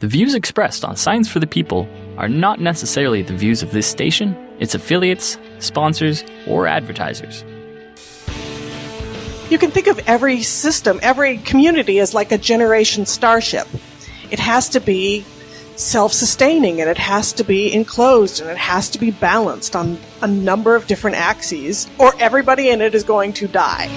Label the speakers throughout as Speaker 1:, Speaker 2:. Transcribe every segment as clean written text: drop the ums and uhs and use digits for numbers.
Speaker 1: The views expressed on Science for the People are not necessarily the views of this station, its affiliates, sponsors, or advertisers.
Speaker 2: You can think of every system, every community as like a generation starship. It has to be self-sustaining, and it has to be enclosed, and it has to be balanced on a number of different axes, or everybody in it is going to die.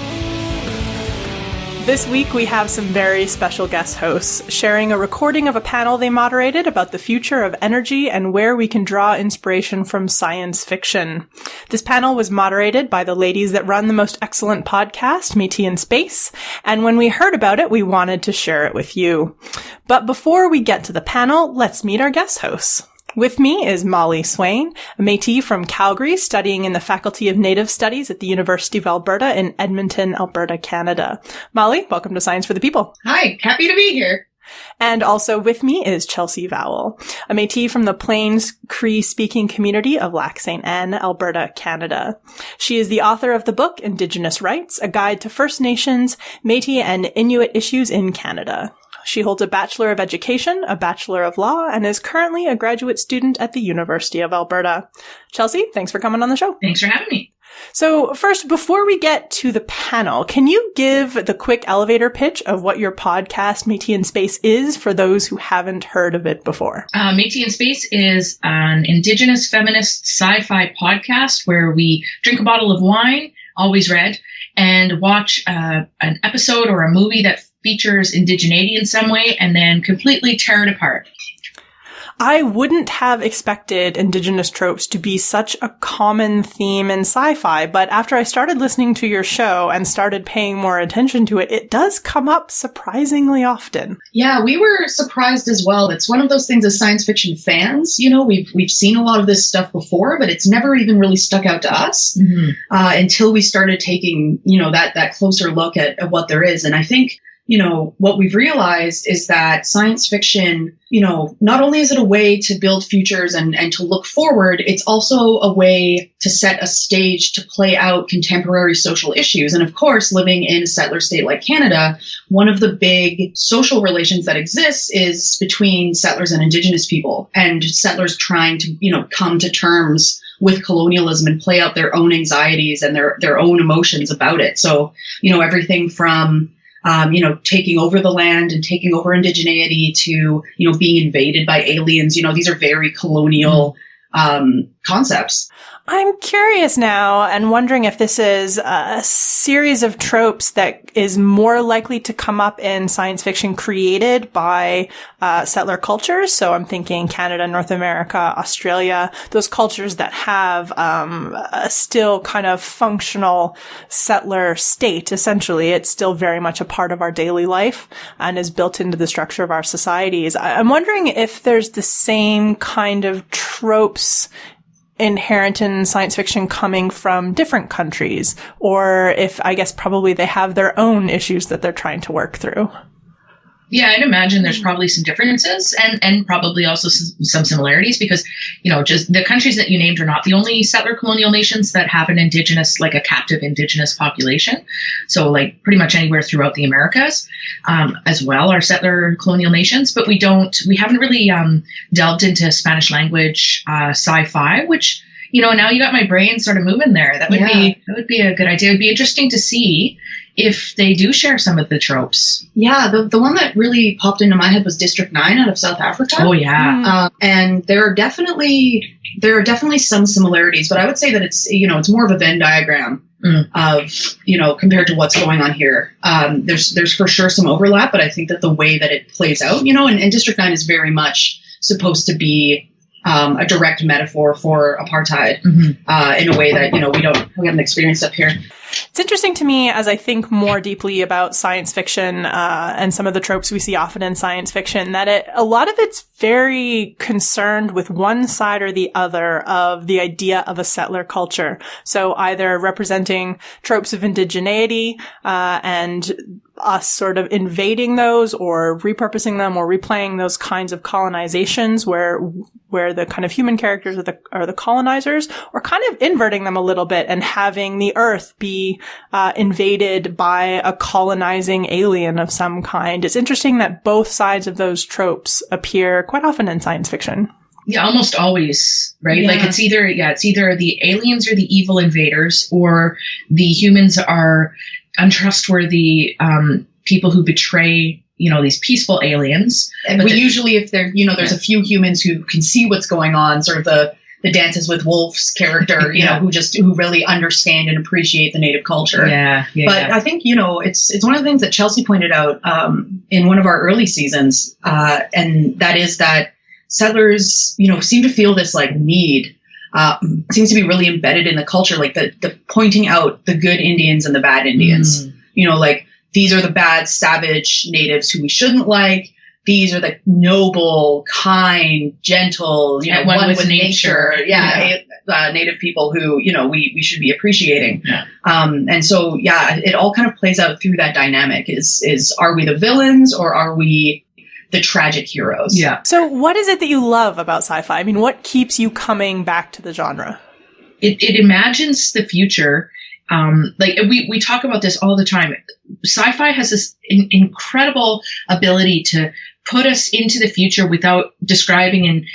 Speaker 3: This week we have some very special guest hosts sharing a recording of a panel they moderated about the future of energy and where we can draw inspiration from science fiction. This panel was moderated by the ladies that run the most excellent podcast, Métis in Space, and when we heard about it, we wanted to share it with you. But before we get to the panel, let's meet our guest hosts. With me is Molly Swain, a Métis from Calgary, studying in the Faculty of Native Studies at the University of Alberta in Edmonton, Alberta, Canada. Molly, welcome to Science for the People.
Speaker 4: Hi, happy to be here.
Speaker 3: And also with me is Chelsea Vowel, a Métis from the Plains Cree-speaking community of Lac St. Anne, Alberta, Canada. She is the author of the book Indigenous Rights, A Guide to First Nations, Métis and Inuit Issues in Canada. She holds a Bachelor of Education, a Bachelor of Law, and is currently a graduate student at the University of Alberta. Chelsea, thanks for coming on the show.
Speaker 4: Thanks for having me.
Speaker 3: So first, before we get to the panel, can you give the quick elevator pitch of what your podcast, Métis in Space, is for those who haven't heard of it before?
Speaker 4: Métis in Space is an Indigenous feminist sci-fi podcast where we drink a bottle of wine, always red, and watch an episode or a movie that features indigeneity in some way and then completely tear it apart.
Speaker 3: I wouldn't have expected Indigenous tropes to be such a common theme in sci-fi, but after I started listening to your show and started paying more attention to it, it does come up surprisingly often.
Speaker 4: Yeah, we were surprised as well. It's one of those things as science fiction fans, you know, we've seen a lot of this stuff before, but it's never even really stuck out to us until we started taking, you know, that closer look at what there is. And I think, you know, what we've realized is that science fiction, you know, not only is it a way to build futures and to look forward, it's also a way to set a stage to play out contemporary social issues. And of course, living in a settler state like Canada, one of the big social relations that exists is between settlers and Indigenous people, and settlers trying to, you know, come to terms with colonialism and play out their own anxieties and their own emotions about it. So, you know, everything from you know, taking over the land and taking over indigeneity to, you know, being invaded by aliens. You know, these are very colonial concepts.
Speaker 3: I'm curious now and wondering if this is a series of tropes that is more likely to come up in science fiction created by settler cultures. So I'm thinking Canada, North America, Australia, those cultures that have a still kind of functional settler state. Essentially, it's still very much a part of our daily life and is built into the structure of our societies. I'm wondering if there's the same kind of tropes inherent in science fiction coming from different countries, or if, I guess, probably they have their own issues that they're trying to work through.
Speaker 4: Yeah, I'd imagine there's probably some differences and probably also some similarities because, you know, just the countries that you named are not the only settler colonial nations that have an Indigenous, like a captive Indigenous population. So like pretty much anywhere throughout the Americas as well are settler colonial nations. But we haven't really delved into Spanish language sci-fi, which, you know, now you got my brain sort of moving there. That would be a good idea. It would be interesting to see if they do share some of the tropes. Yeah, the one that really popped into my head was District 9 out of South Africa. Oh, yeah. And there are definitely some similarities, but I would say that it's, you know, it's more of a Venn diagram of, you know, compared to what's going on here. There's for sure some overlap, but I think that the way that it plays out, you know, and District 9 is very much supposed to be a direct metaphor for apartheid in a way that, you know, we haven't experienced up here.
Speaker 3: It's interesting to me as I think more deeply about science fiction and some of the tropes we see often in science fiction that a lot of it's very concerned with one side or the other of the idea of a settler culture. So either representing tropes of indigeneity and us sort of invading those or repurposing them or replaying those kinds of colonizations where the kind of human characters are the colonizers, or kind of inverting them a little bit and having the earth be be invaded by a colonizing alien of some kind. It's interesting that both sides of those tropes appear quite often in science fiction.
Speaker 4: Yeah, almost always, right?
Speaker 2: Yeah.
Speaker 4: Like it's either the aliens are the evil invaders, or the humans are untrustworthy people who betray, these peaceful aliens.
Speaker 5: And we usually, if there, there's a few humans who can see what's going on, sort of the Dances with Wolves character, who really understand and appreciate the native culture.
Speaker 4: Yeah.
Speaker 5: But I think, it's one of the things that Chelsea pointed out in one of our early seasons, and that is that settlers, seem to feel this like need, seems to be really embedded in the culture, like the pointing out the good Indians and the bad Indians. Like these are the bad, savage natives who we shouldn't like. These are the noble, kind, gentle, one with nature. Native people who, we should be appreciating.
Speaker 4: Yeah.
Speaker 5: And so, it all kind of plays out through that dynamic is are we the villains or are we the tragic heroes?
Speaker 4: Yeah.
Speaker 3: So what is it that you love about sci-fi? I mean, what keeps you coming back to the genre?
Speaker 4: It imagines the future. We talk about this all the time. Sci-fi has this incredible ability to put us into the future without describing in,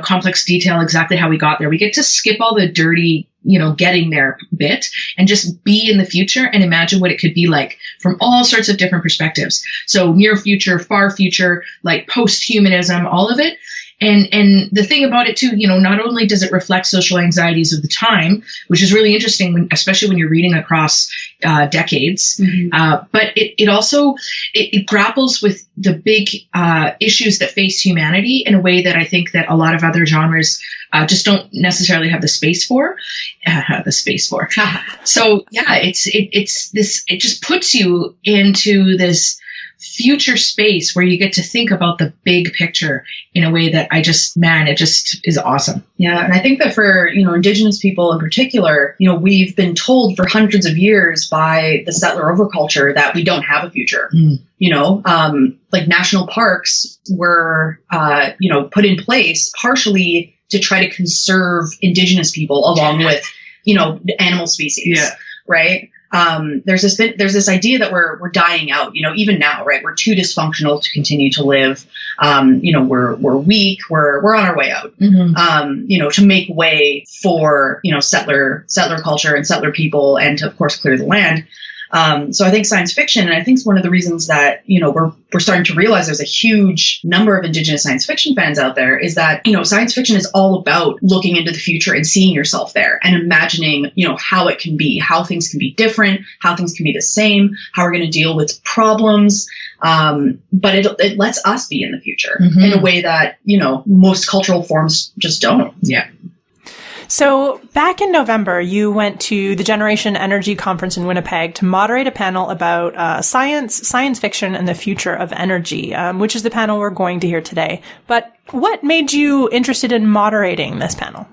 Speaker 4: complex detail exactly how we got there. We get to skip all the dirty, getting there bit and just be in the future and imagine what it could be like from all sorts of different perspectives. So near future, far future, like post-humanism, all of it. And the thing about it too, not only does it reflect social anxieties of the time, which is really interesting, especially when you're reading across decades, but it also grapples with the big issues that face humanity in a way that I think that a lot of other genres just don't necessarily have the space for. So it just puts you into this future space where you get to think about the big picture in a way that it just is awesome.
Speaker 5: Yeah. And I think that for, Indigenous people in particular, we've been told for hundreds of years by the settler overculture that we don't have a future. Like national parks were, put in place partially to try to conserve Indigenous people along with, animal species. Yeah. Right. There's this idea that we're dying out, even now, right? We're too dysfunctional to continue to live. We're weak. We're on our way out, to make way for, settler culture and settler people and to, of course, clear the land. So I think science fiction, and I think it's one of the reasons that, we're starting to realize there's a huge number of Indigenous science fiction fans out there is that, science fiction is all about looking into the future and seeing yourself there and imagining, how it can be, how things can be different, how things can be the same, how we're going to deal with problems. But it lets us be in the future in a way that, most cultural forms just don't.
Speaker 4: Yeah.
Speaker 3: So back in November, you went to the Generation Energy Conference in Winnipeg to moderate a panel about science fiction, and the future of energy, which is the panel we're going to hear today. But what made you interested in moderating this panel?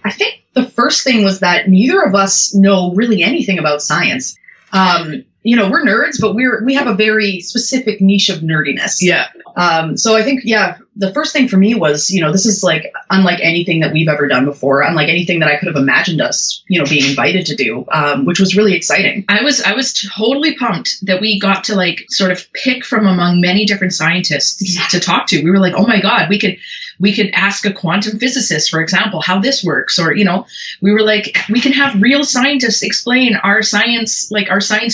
Speaker 5: I think the first thing was that neither of us know really anything about science. We're nerds, but we have a very specific niche of nerdiness. Yeah. So I think, the first thing for me was, this is like unlike anything that we've ever done before, unlike anything that I could have imagined us, being invited to do, which was really exciting.
Speaker 4: I was totally pumped that we got to like sort of pick from among many different scientists to talk to. We were like, oh my God, we could ask a quantum physicist, for example, how this works. Or, we were like, we can have real scientists explain our science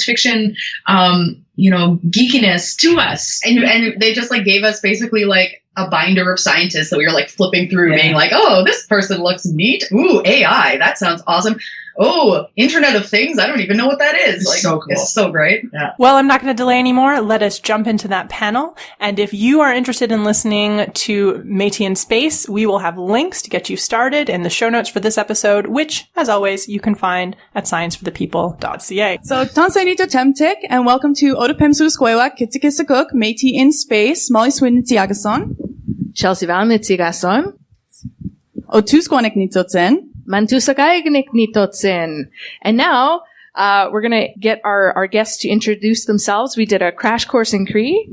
Speaker 4: fiction, geekiness to us.
Speaker 5: And they just like gave us basically like a binder of scientists that we were like flipping through, being like, oh, this person looks neat. Ooh, AI, that sounds awesome. Oh, Internet of Things, I don't even know what that is. Like,
Speaker 4: so cool.
Speaker 5: It's so great.
Speaker 4: Yeah.
Speaker 3: Well, I'm not going to delay anymore. Let us jump into that panel. And if you are interested in listening to Métis in Space, we will have links to get you started in the show notes for this episode, which, as always, you can find at scienceforthepeople.ca.
Speaker 6: So, Tansainito Temtik, and welcome to Odapem Susquewa, Kitsikisakuk, Métis in Space, Molly Swin Nitiagason,
Speaker 7: Chelsea Vowel Nitiagason,
Speaker 6: Otusquanik Nitotsen,
Speaker 7: Mantusakaignik Nitotsen. And now, we're gonna get our guests to introduce themselves. We did a crash course in Cree.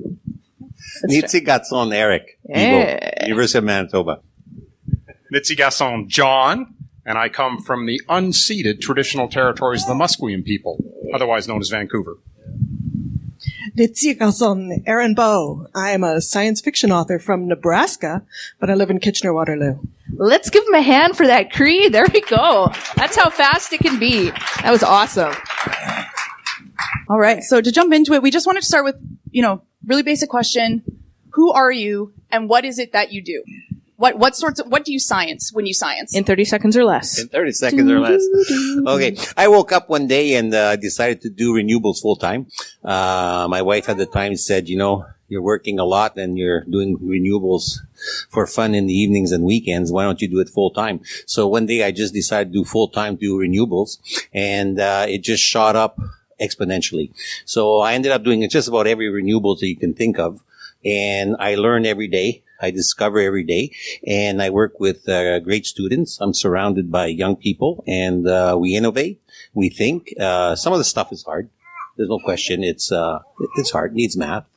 Speaker 8: Nitigatson Eric, Bibeau, University of Manitoba.
Speaker 9: Nitigatson John, and I come from the unceded traditional territories of the Musqueam people, otherwise known as Vancouver.
Speaker 2: Erin Bow. I am a science fiction author from Nebraska, but I live in Kitchener-Waterloo.
Speaker 7: Let's give him a hand for that Cree. There we go. That's how fast it can be. That was awesome.
Speaker 6: All right. So to jump into it, we just wanted to start with, really basic question. Who are you and what is it that you do? What do you science when you science?
Speaker 7: In 30 seconds or less.
Speaker 8: In 30 seconds or less. Okay. I woke up one day and decided to do renewables full time. My wife at the time said, you're working a lot and you're doing renewables for fun in the evenings and weekends. Why don't you do it full time? So one day I just decided to do full time, do renewables, and it just shot up exponentially. So I ended up doing just about every renewables that you can think of. And I learn every day. I discover every day, and I work with great students. I'm surrounded by young people, and we innovate. We think. Some of the stuff is hard. There's no question. It's hard. It needs math,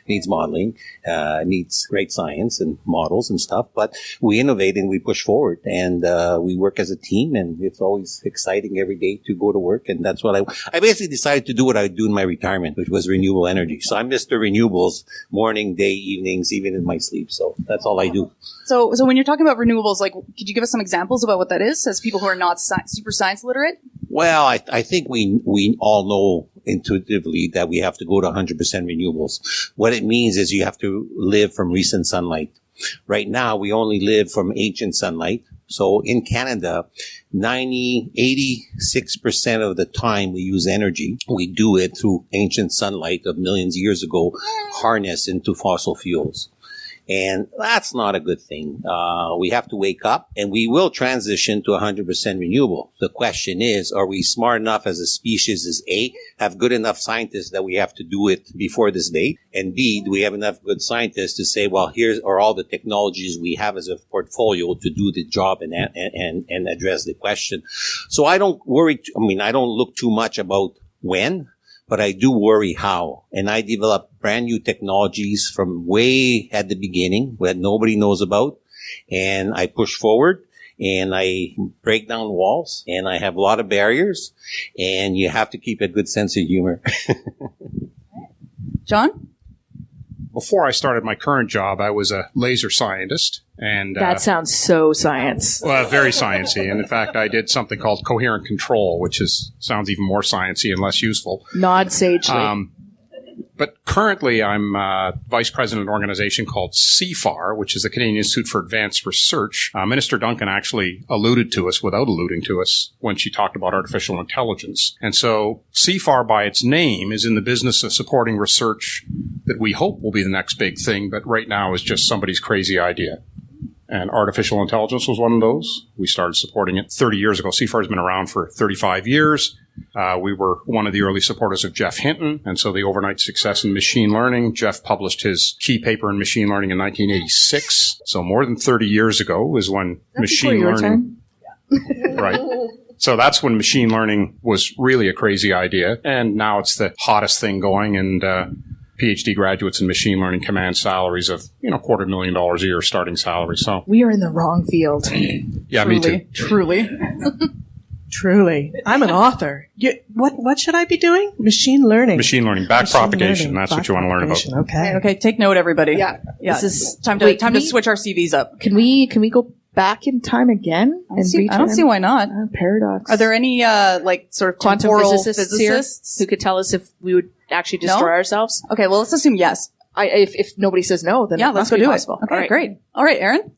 Speaker 8: needs modeling, needs great science and models and stuff. But we innovate and we push forward, and we work as a team, and it's always exciting every day to go to work. And that's what I basically decided to do what I do in my retirement, which was renewable energy. So I'm Mr. Renewables, morning, day, evenings, even in my sleep. So that's all I do.
Speaker 6: So when you're talking about renewables, could you give us some examples about what that is as people who are not super science literate?
Speaker 8: Well, I think we all know intuitively that we have to go to 100% renewables. What it means is you have to live from recent sunlight. Right now, we only live from ancient sunlight. So in Canada, 86% of the time we use energy, we do it through ancient sunlight of millions of years ago, harnessed into fossil fuels. And that's not a good thing. We have to wake up, and we will transition to 100% renewable. The question is, are we smart enough as a species, as A, have good enough scientists that we have to do it before this date? And B, do we have enough good scientists to say, well, here are all the technologies we have as a portfolio to do the job and address the question? So I don't worry. I don't look too much about when, but I do worry how. And I develop brand new technologies from way at the beginning that nobody knows about. And I push forward and I break down walls and I have a lot of barriers, and you have to keep a good sense of humor.
Speaker 6: John?
Speaker 9: Before I started my current job, I was a laser scientist. And
Speaker 7: that sounds so science.
Speaker 9: Well, very sciencey. And in fact, I did something called coherent control, which sounds even more sciencey and less useful.
Speaker 7: Nod sagely.
Speaker 9: But currently, I'm vice president of an organization called CFAR, which is the Canadian Institute for Advanced Research. Minister Duncan actually alluded to us without alluding to us when she talked about artificial intelligence. And so CFAR, by its name, is in the business of supporting research that we hope will be the next big thing, but right now is just somebody's crazy idea. And artificial intelligence was one of those. We started supporting it 30 years ago. CFAR has been around for 35 years. We were one of the early supporters of Jeff Hinton, and so the overnight success in machine learning. Jeff published his key paper in machine learning in 1986. So more than 30 years ago was when machine learning. Right. So that's when machine learning was really a crazy idea. And now it's the hottest thing going, and PhD graduates in machine learning command salaries of, $250,000 a year starting salary. So
Speaker 7: we are in the wrong field.
Speaker 9: Yeah, me too.
Speaker 6: Truly.
Speaker 2: Truly. I'm an author. What should I be doing? Machine learning.
Speaker 9: Machine learning. Backpropagation. That's what you want to learn about.
Speaker 2: Okay.
Speaker 6: Take note, everybody.
Speaker 7: Yeah.
Speaker 6: This is time to switch our CVs up.
Speaker 7: Can we go back in time again?
Speaker 6: I don't see why not.
Speaker 7: Paradox.
Speaker 6: Are there any sort of
Speaker 7: quantum
Speaker 6: temporal
Speaker 7: physicists who could tell us if we would actually destroy ourselves?
Speaker 6: Okay, well, let's assume yes.
Speaker 7: If nobody says no, then
Speaker 6: let's go do possible. Okay,
Speaker 7: right.
Speaker 6: Great. All right, Erin.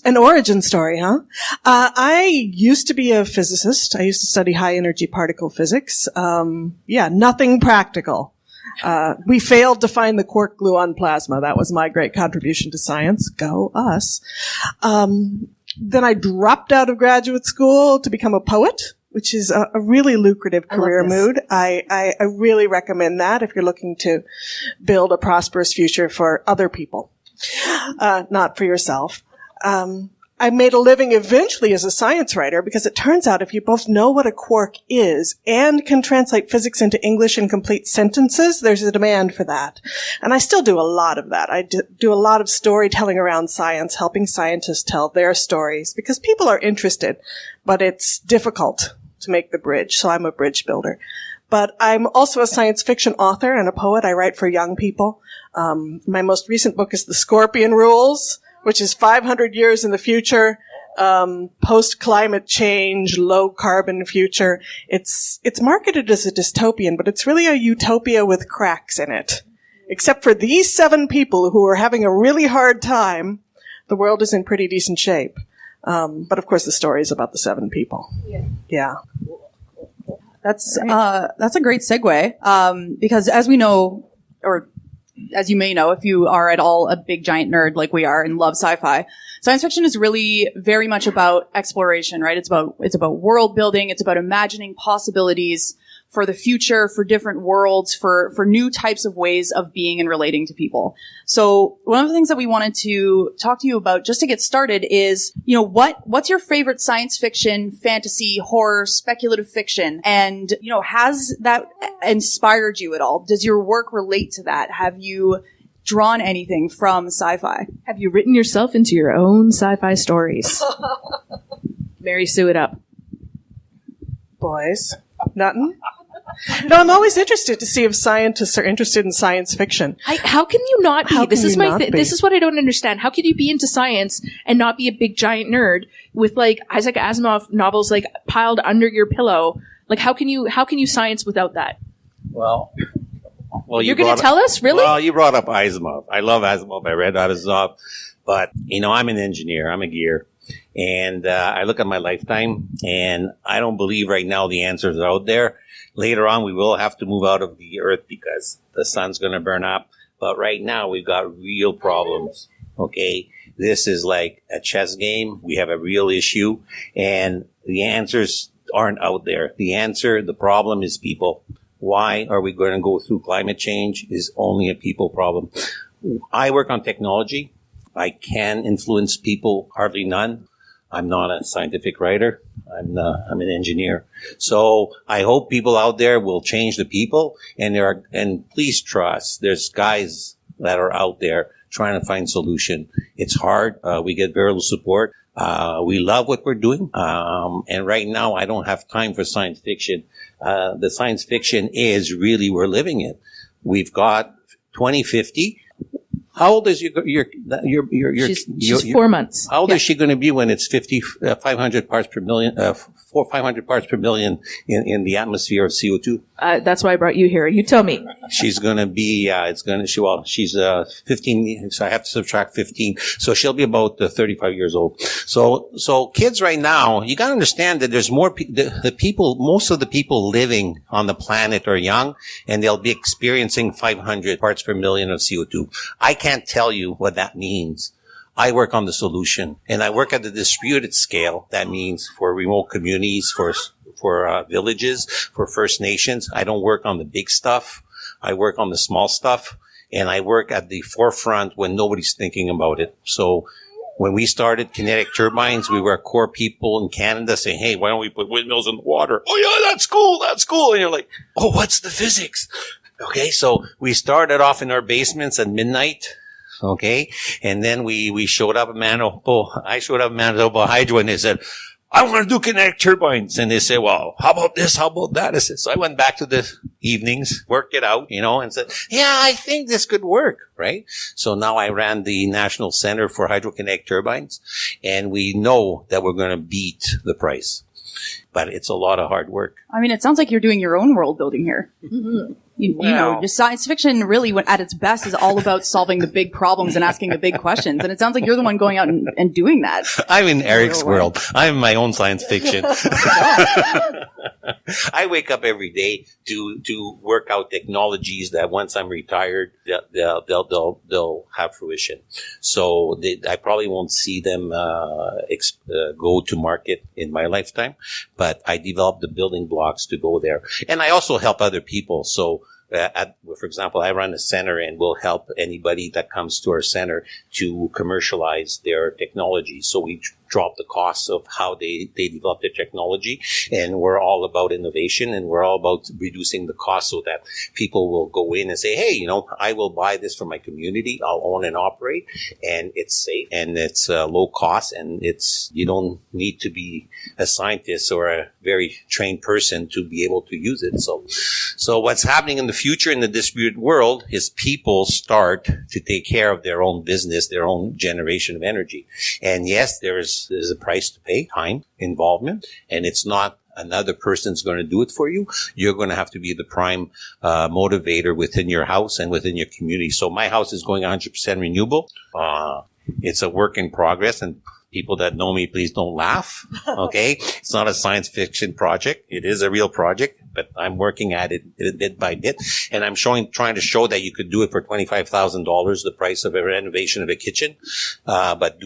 Speaker 2: An origin story, huh? I used to be a physicist. I used to study high energy particle physics. Nothing practical. We failed to find the quark gluon plasma. That was my great contribution to science. Go us. Then I dropped out of graduate school to become a poet, which is a really lucrative career mood. I really recommend that if you're looking to build a prosperous future for other people, not for yourself. I made a living eventually as a science writer because it turns out if you both know what a quark is and can translate physics into English in complete sentences, there's a demand for that. And I still do a lot of that. I do a lot of storytelling around science, helping scientists tell their stories because people are interested, but it's difficult to make the bridge. So I'm a bridge builder. But I'm also a science fiction author and a poet. I write for young people. My most recent book is The Scorpion Rules, which is 500 years in the future, post-climate change, low-carbon future. It's marketed as a dystopian, but it's really a utopia with cracks in it. Except for these 7 people who are having a really hard time, the world is in pretty decent shape. But of course the story is about the 7 people. Yeah.
Speaker 6: That's a great segue. Because as we know, or as you may know, if you are at all a big giant nerd like we are and love sci-fi, science fiction is really very much about exploration, right? It's about world building. It's about imagining possibilities for the future, for different worlds, for new types of ways of being and relating to people. So one of the things that we wanted to talk to you about just to get started is, what's your favorite science fiction, fantasy, horror, speculative fiction? And, has that inspired you at all? Does your work relate to that? Have you drawn anything from sci-fi?
Speaker 7: Have you written yourself into your own sci-fi stories? Mary Sue it up.
Speaker 2: Boys. Nothing? No, I'm always interested to see if scientists are interested in science fiction.
Speaker 7: How can you not be?
Speaker 2: How
Speaker 7: This
Speaker 2: can
Speaker 7: is
Speaker 2: you
Speaker 7: my.
Speaker 2: not be?
Speaker 7: This is what I don't understand. How can you be into science and not be a big giant nerd with like Isaac Asimov novels like piled under your pillow? Like how can you science without that?
Speaker 8: Well,
Speaker 7: You're going to tell us, really?
Speaker 8: Well, you brought up Asimov. I love Asimov. I read Asimov, but I'm an engineer. I'm a gear. And I look at my lifetime, and I don't believe right now the answers are out there. Later on, we will have to move out of the earth because the sun's going to burn up. But right now, we've got real problems. Okay? This is like a chess game. We have a real issue, and the answers aren't out there. The problem is people. Why are we going to go through climate change is only a people problem. I work on technology. I can influence people, hardly none. I'm not a scientific writer. I'm an engineer. So I hope people out there will change the people. And please trust, there's guys that are out there trying to find solution. It's hard. We get very little support. We love what we're doing. And right now I don't have time for science fiction. The science fiction is really, we're living it. We've got 2050. How old is
Speaker 7: She's 4 months.
Speaker 8: How old is she going to be when it's 500 parts per million, 500 parts per million in the atmosphere of CO2?
Speaker 7: That's why I brought you here. You tell me.
Speaker 8: She's going to be, she's 15, so I have to subtract 15. So she'll be about 35 years old. So kids right now, you got to understand that there's more, the people, most of the people living on the planet are young, and they'll be experiencing 500 parts per million of CO2. I can't tell you what that means. I work on the solution, and I work at the distributed scale. That means for remote communities, for villages, for First Nations. I don't work on the big stuff. I work on the small stuff, and I work at the forefront when nobody's thinking about it. So when we started kinetic turbines, we were core people in Canada saying, hey, why don't we put windmills in the water? Oh, yeah, that's cool. And you're like, oh, what's the physics? Okay, so we started off in our basements at midnight. Okay, and then we showed up at Manitoba. I showed up at Manitoba Hydro, and they said, I want to do kinetic turbines. And they said, well, how about this? How about that? I said, so I went back to the evenings, worked it out, and said, yeah, I think this could work, right? So now I ran the National Center for Hydrokinetic Turbines, and we know that we're going to beat the price. But it's a lot of hard work.
Speaker 6: I mean, it sounds like you're doing your own world building here. Mm-hmm. Just science fiction really, when at its best, is all about solving the big problems and asking the big questions. And it sounds like you're the one going out and doing that.
Speaker 8: I'm in Eric's world. I'm in my own science fiction. I wake up every day to work out technologies that once I'm retired, they'll have fruition. So I probably won't see them go to market in my lifetime, but I develop the building blocks to go there. And I also help other people. So for example, I run a center, and we'll help anybody that comes to our center to commercialize their technology. So we drop the costs of how they develop their technology. And we're all about innovation, and we're all about reducing the cost so that people will go in and say, hey, you know, I will buy this for my community. I'll own and operate, and it's safe and it's low cost, and you don't need to be a scientist or a very trained person to be able to use it. So what's happening in the future in the distributed world is people start to take care of their own business, their own generation of energy. And yes, there's a price to pay, time, involvement, and it's not another person's going to do it for you. You're going to have to be the prime motivator within your house and within your community. So my house is going 100% renewable. It's a work in progress, and people that know me, please don't laugh. Okay. It's not a science fiction project. It is a real project, but I'm working at it bit by bit. And I'm trying to show that you could do it for $25,000, the price of a renovation of a kitchen. But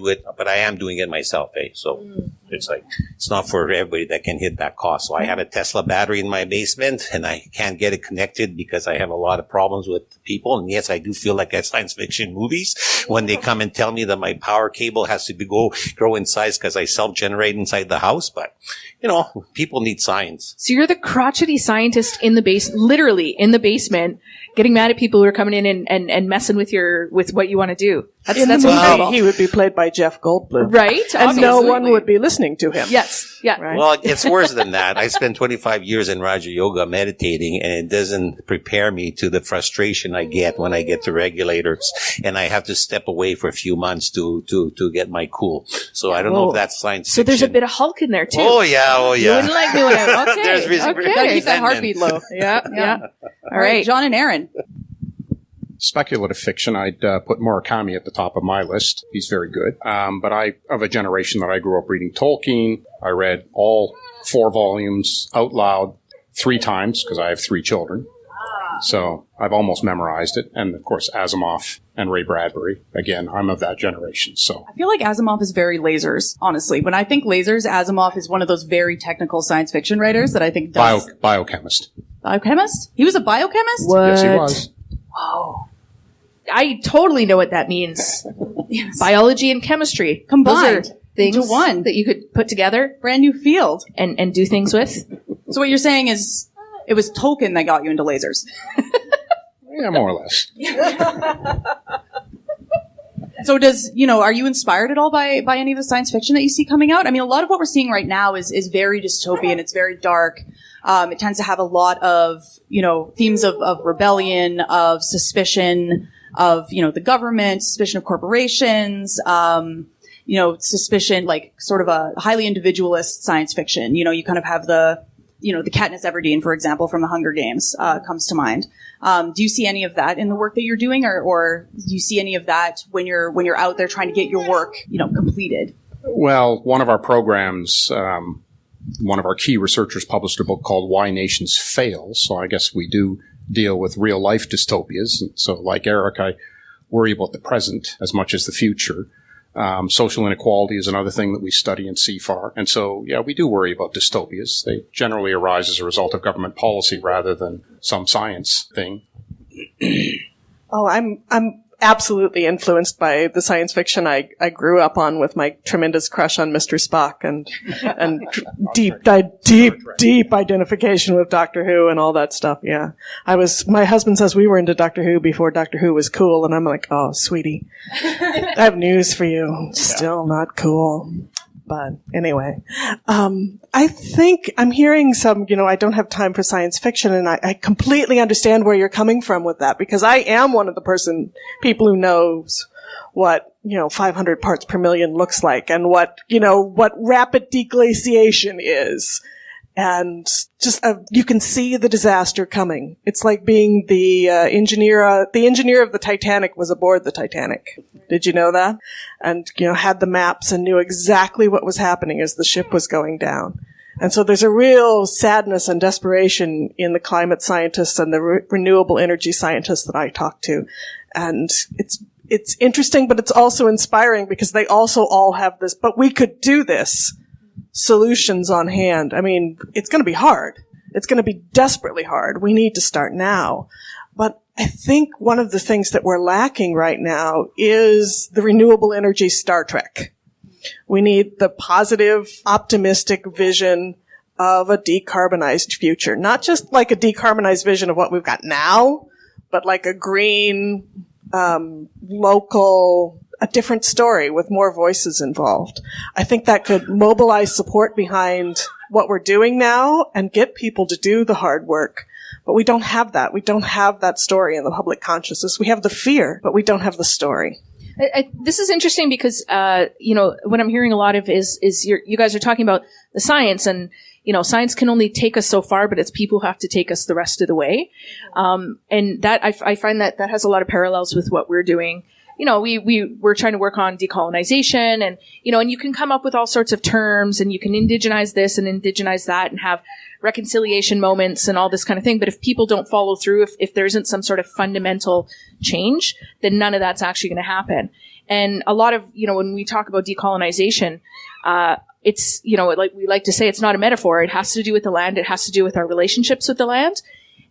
Speaker 8: I am doing it myself. So it's not for everybody that can hit that cost. So I have a Tesla battery in my basement, and I can't get it connected because I have a lot of problems with people. And yes, I do feel like at science fiction movies when they come and tell me that my power cable has to grow in size because I self-generate inside the house. But, you know, people need science.
Speaker 7: So you're the crotchety scientist in the literally in the basement, getting mad at people who are coming in and messing with what you want to do. That's incredible.
Speaker 2: He would be played by Jeff Goldblum.
Speaker 7: Right.
Speaker 2: And no one would be listening to him.
Speaker 7: Yes. Yeah.
Speaker 2: Right?
Speaker 8: Well, it's worse than that. I spent 25 years in Raja Yoga meditating, and it doesn't prepare me to the frustration I get when I get to regulators, and I have to step away for a few months to get my cool. So I don't know if that's science fiction.
Speaker 7: So there's a bit of Hulk in there too.
Speaker 8: Oh yeah.
Speaker 7: You wouldn't like me when I, okay.
Speaker 8: There's
Speaker 6: Gotta keep that heartbeat low.
Speaker 7: Yeah.
Speaker 6: All right, John and Erin.
Speaker 9: Speculative fiction, I'd put Murakami at the top of my list. He's very good. But I of a generation that I grew up reading Tolkien. I read all 4 volumes out loud 3 times because I have 3 children. So I've almost memorized it. And of course, Asimov and Ray Bradbury. Again, I'm of that generation. So
Speaker 6: I feel like Asimov is very lasers, honestly. When I think lasers, Asimov is one of those very technical science fiction writers that I think does...
Speaker 9: Biochemist.
Speaker 6: Biochemist? He was a biochemist?
Speaker 7: What?
Speaker 9: Yes, he was.
Speaker 6: Whoa.
Speaker 7: I totally know what that means.
Speaker 6: Yes.
Speaker 7: Biology and chemistry.
Speaker 6: Combined
Speaker 7: Those are things
Speaker 6: into one.
Speaker 7: that you could put together.
Speaker 6: Brand new field.
Speaker 7: And do things with.
Speaker 6: So what you're saying is it was Tolkien that got you into lasers.
Speaker 9: Yeah, more or less.
Speaker 6: So are you inspired at all by any of the science fiction that you see coming out? I mean, a lot of what we're seeing right now is very dystopian. It's very dark. It tends to have a lot of, themes of rebellion, of suspicion of, the government, suspicion of corporations, suspicion, like sort of a highly individualist science fiction. You kind of have the Katniss Everdeen, for example, from the Hunger Games, comes to mind. Do you see any of that in the work that you're doing, or do you see any of that when you're out there trying to get your work, completed?
Speaker 9: Well, one of our programs, one of our key researchers published a book called Why Nations Fail. So I guess we do deal with real life dystopias. And so like Eric, I worry about the present as much as the future. Social inequality is another thing that we study in CFAR. And so, yeah, we do worry about dystopias. They generally arise as a result of government policy rather than some science thing.
Speaker 2: Oh, I'm absolutely influenced by the science fiction I grew up on with my tremendous crush on Mr. Spock and deep identification with Doctor Who and all that stuff. Yeah. My husband says we were into Doctor Who before Doctor Who was cool, and I'm like, oh, sweetie, I have news for you. Still not cool. But anyway, I think I'm hearing some, I don't have time for science fiction, and I completely understand where you're coming from with that, because I am one of the people who knows what, 500 parts per million looks like, and what rapid deglaciation is. And just, you can see the disaster coming. It's like being the engineer of the Titanic was aboard the Titanic. Did you know that? And, had the maps and knew exactly what was happening as the ship was going down. And so there's a real sadness and desperation in the climate scientists and the renewable energy scientists that I talk to. And it's interesting, but it's also inspiring because they also all have this, but we could do this. Solutions on hand. I mean, it's going to be hard. It's going to be desperately hard. We need to start now. But I think one of the things that we're lacking right now is the renewable energy Star Trek. We need the positive, optimistic vision of a decarbonized future. Not just like a decarbonized vision of what we've got now, but like a green, local, a different story with more voices involved. I think that could mobilize support behind what we're doing now and get people to do the hard work. But we don't have that. We don't have that story in the public consciousness. We have the fear, but we don't have the story.
Speaker 7: This is interesting because, what I'm hearing a lot of is you guys are talking about the science, and, science can only take us so far, but it's people who have to take us the rest of the way. And that, I find that has a lot of parallels with what we're doing. We're trying to work on decolonization, and, and you can come up with all sorts of terms, and you can indigenize this and indigenize that and have reconciliation moments and all this kind of thing. But if people don't follow through, if there isn't some sort of fundamental change, then none of that's actually going to happen. And a lot of, when we talk about decolonization, it's, like we like to say, it's not a metaphor. It has to do with the land. It has to do with our relationships with the land.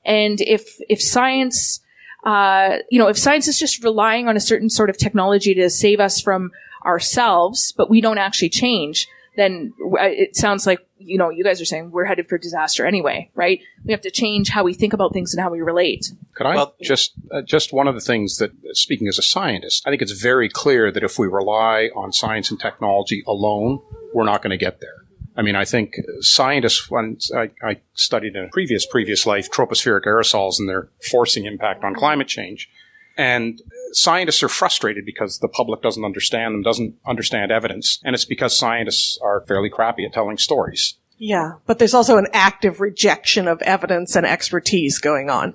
Speaker 7: And if science, if science is just relying on a certain sort of technology to save us from ourselves, but we don't actually change, then it sounds like, you guys are saying we're headed for disaster anyway, right? We have to change how we think about things and how we relate.
Speaker 9: Could I just one of the things that, speaking as a scientist, I think it's very clear that if we rely on science and technology alone, we're not going to get there. I mean, I think scientists, when I studied in a previous life, tropospheric aerosols and their forcing impact on climate change. And scientists are frustrated because the public doesn't understand them, doesn't understand evidence. And it's because scientists are fairly crappy at telling stories.
Speaker 2: Yeah, but there's also an active rejection of evidence and expertise going on.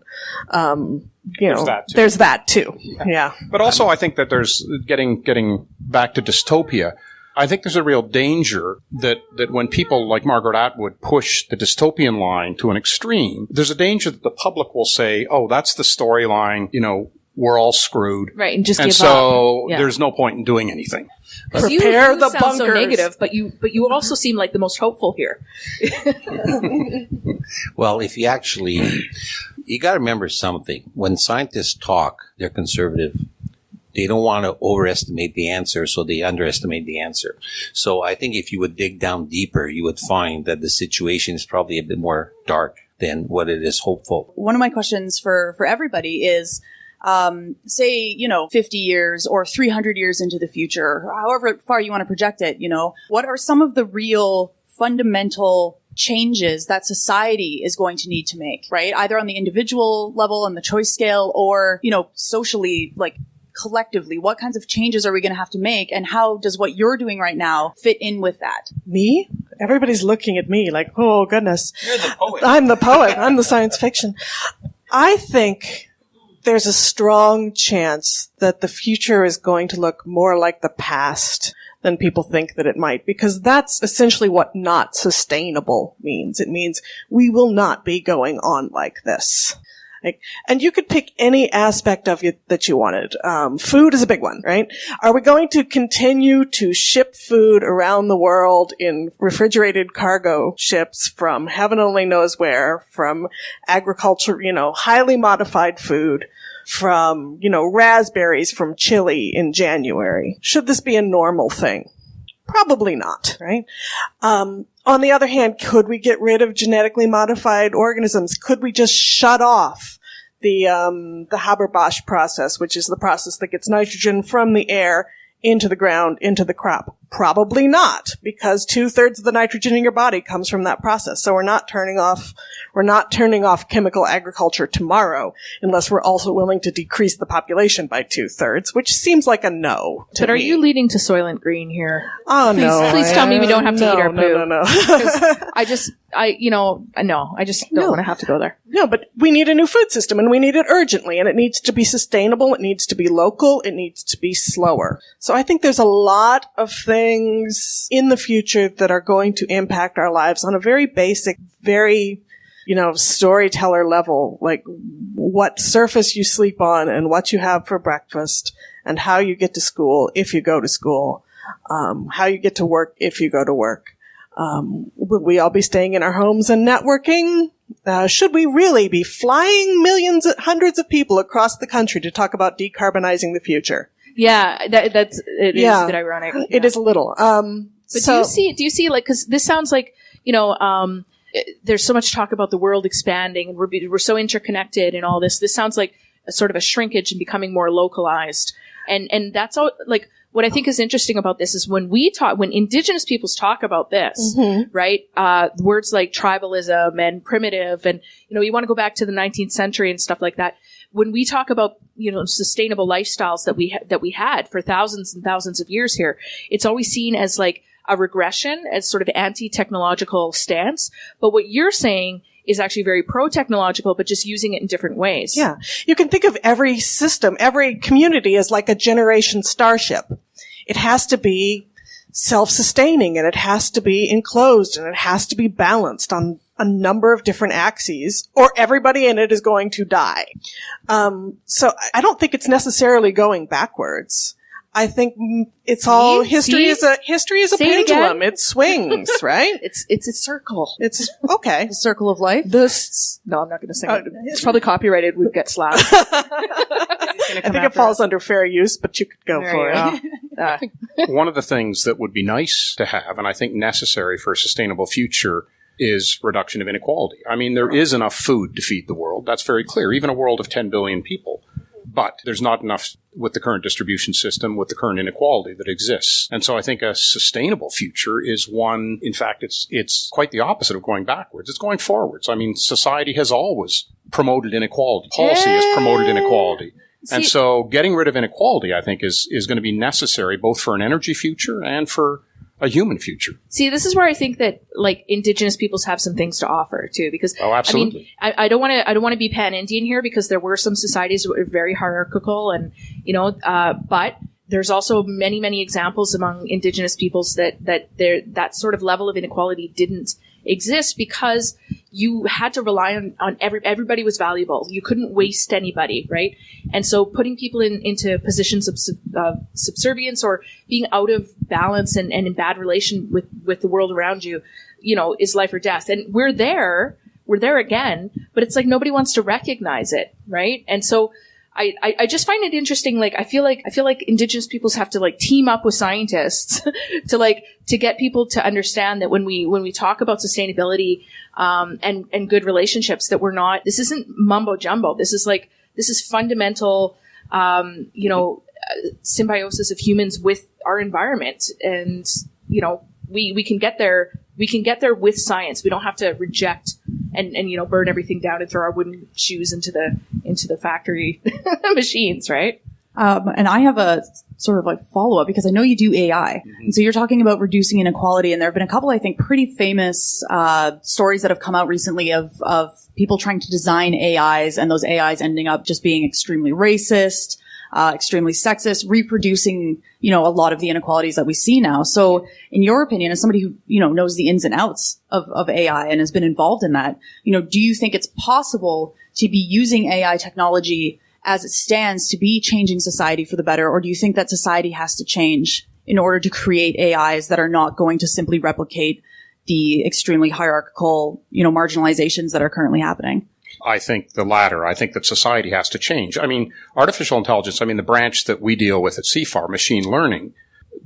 Speaker 2: There's that too. Yeah.
Speaker 9: But also I think that there's getting back to dystopia. I think there's a real danger that when people like Margaret Atwood push the dystopian line to an extreme, there's a danger that the public will say, oh, that's the storyline, we're all screwed.
Speaker 7: Right, and just
Speaker 9: give
Speaker 7: up.
Speaker 9: So there's no point in doing anything.
Speaker 2: Prepare the
Speaker 7: sound
Speaker 2: bunkers.
Speaker 7: So negative, but you also seem like the most hopeful here.
Speaker 8: Well, if you got to remember something. When scientists talk, they're conservative. They don't want to overestimate the answer, so they underestimate the answer. So I think if you would dig down deeper, you would find that the situation is probably a bit more dark than what it is hopeful.
Speaker 6: One of my questions for everybody is, say, 50 years or 300 years into the future, however far you want to project it, what are some of the real fundamental changes that society is going to need to make, right? Either on the individual level on the choice scale or, socially, like collectively, what kinds of changes are we going to have to make, and how does what you're doing right now fit in with that?
Speaker 2: Me? Everybody's looking at me like, oh, goodness.
Speaker 8: You're the poet.
Speaker 2: I'm the poet. I'm the science fiction. I think there's a strong chance that the future is going to look more like the past than people think that it might, because that's essentially what not sustainable means. It means we will not be going on like this. And you could pick any aspect of it that you wanted. Food is a big one, right? Are we going to continue to ship food around the world in refrigerated cargo ships from heaven only knows where, from agriculture, highly modified food, from, raspberries from Chile in January? Should this be a normal thing? Probably not, right? On the other hand, could we get rid of genetically modified organisms? Could we just shut off the Haber-Bosch process, which is the process that gets nitrogen from the air into the ground, into the crop? Probably not, because 2/3 of the nitrogen in your body comes from that process. So we're not turning off chemical agriculture tomorrow, unless we're also willing to decrease the population by 2/3, which seems like a no to
Speaker 7: But are
Speaker 2: me.
Speaker 7: you leading to Soylent Green here?
Speaker 2: Oh,
Speaker 7: Please tell me we don't have to eat our poo.
Speaker 2: No.
Speaker 7: I just don't want to have to go there.
Speaker 2: No, but we need a new food system, and we need it urgently, and it needs to be sustainable, it needs to be local, it needs to be slower. So I think there's a lot of things in the future that are going to impact our lives on a very basic, very, storyteller level, like what surface you sleep on and what you have for breakfast and how you get to school if you go to school, how you get to work if you go to work. Will we all be staying in our homes and networking? Should we really be flying hundreds of people across the country to talk about decarbonizing the future?
Speaker 7: Yeah, that's it. Is a bit ironic.
Speaker 2: It is a little.
Speaker 7: But do you see like, because this sounds like, there's so much talk about the world expanding and we're so interconnected and all this. This sounds like a sort of a shrinkage and becoming more localized. And that's all, like, what I think is interesting about this is when Indigenous peoples talk about this, right? Words like tribalism and primitive, and, you want to go back to the 19th century and stuff like that. When we talk about, sustainable lifestyles that we had for thousands and thousands of years here, it's always seen as like a regression, as sort of anti-technological stance. But what you're saying is actually very pro-technological, but just using it in different ways.
Speaker 2: Yeah. You can think of every system, every community as like a generation starship. It has to be self-sustaining, and it has to be enclosed, and it has to be balanced on a number of different axes, or everybody in it is going to die. So I don't think it's necessarily going backwards. I think it's all history is a pendulum. It swings, right?
Speaker 7: It's a circle.
Speaker 2: It's okay.
Speaker 6: The circle of life.
Speaker 7: No, I'm not going to sing it. It's probably copyrighted. We'd get slapped.
Speaker 2: I think it falls under fair use, but you could go for it.
Speaker 9: I think one of the things that would be nice to have, and I think necessary for a sustainable future, is reduction of inequality. I mean, there is enough food to feed the world. That's very clear. Even a world of 10 billion people. But there's not enough with the current distribution system, with the current inequality that exists. And so I think a sustainable future is one, in fact, it's quite the opposite of going backwards. It's going forwards. I mean, society has always promoted inequality. Policy has promoted inequality. And so getting rid of inequality, I think, is going to be necessary both for an energy future and for a human future.
Speaker 7: See, this is where I think that like Indigenous peoples have some things to offer too, because
Speaker 9: absolutely.
Speaker 7: I mean, I don't want to be pan-Indian here, because there were some societies that were very hierarchical, and but there's also many examples among Indigenous peoples that sort of level of inequality didn't exist, because you had to rely on everybody was valuable. You couldn't waste anybody, right? And so putting people into positions of subservience or being out of balance and in bad relation with the world around you, is life or death. And we're there again, but it's like nobody wants to recognize it, right? And so I just find it interesting. Like, I feel like Indigenous peoples have to like team up with scientists to get people to understand that when we talk about sustainability, and good relationships, that this isn't mumbo jumbo. This is fundamental, symbiosis of humans with our environment. And, we can get there. We can get there with science. We don't have to reject and burn everything down and throw our wooden shoes into the factory machines, right?
Speaker 6: And I have a sort of like follow-up, because I know you do AI. Mm-hmm. And so you're talking about reducing inequality, and there have been a couple, I think, pretty famous stories that have come out recently of people trying to design AIs, and those AIs ending up just being extremely racist, extremely sexist, reproducing, a lot of the inequalities that we see now. So in your opinion, as somebody who, knows the ins and outs of AI and has been involved in that, do you think it's possible to be using AI technology as it stands to be changing society for the better? Or do you think that society has to change in order to create AIs that are not going to simply replicate the extremely hierarchical, marginalizations that are currently happening?
Speaker 9: I think the latter. I think that society has to change. I mean, artificial intelligence, the branch that we deal with at CFAR, machine learning,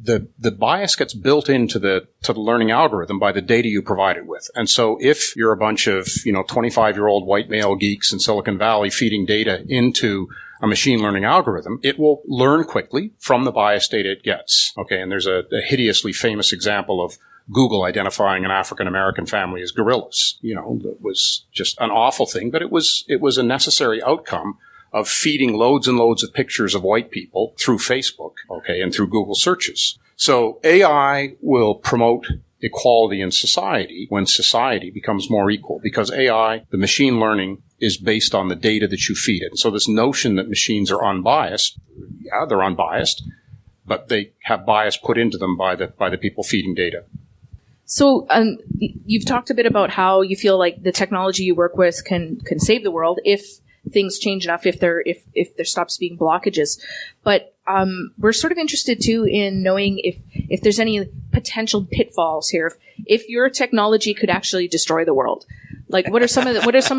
Speaker 9: the bias gets built into the learning algorithm by the data you provide it with. And so if you're a bunch of, 25-year-old white male geeks in Silicon Valley feeding data into a machine learning algorithm, it will learn quickly from the bias data it gets. Okay. And there's a hideously famous example of Google identifying an African-American family as gorillas. That was just an awful thing, but it was a necessary outcome of feeding loads and loads of pictures of white people through Facebook, okay, and through Google searches. So AI will promote equality in society when society becomes more equal, because AI, the machine learning, is based on the data that you feed it. And so this notion that machines are unbiased, yeah, they're unbiased, but they have bias put into them by the people feeding data.
Speaker 7: So you've talked a bit about how you feel like the technology you work with can save the world if things change enough, if there stops being blockages. But we're sort of interested too in knowing if there's any potential pitfalls here. If your technology could actually destroy the world, like what are some of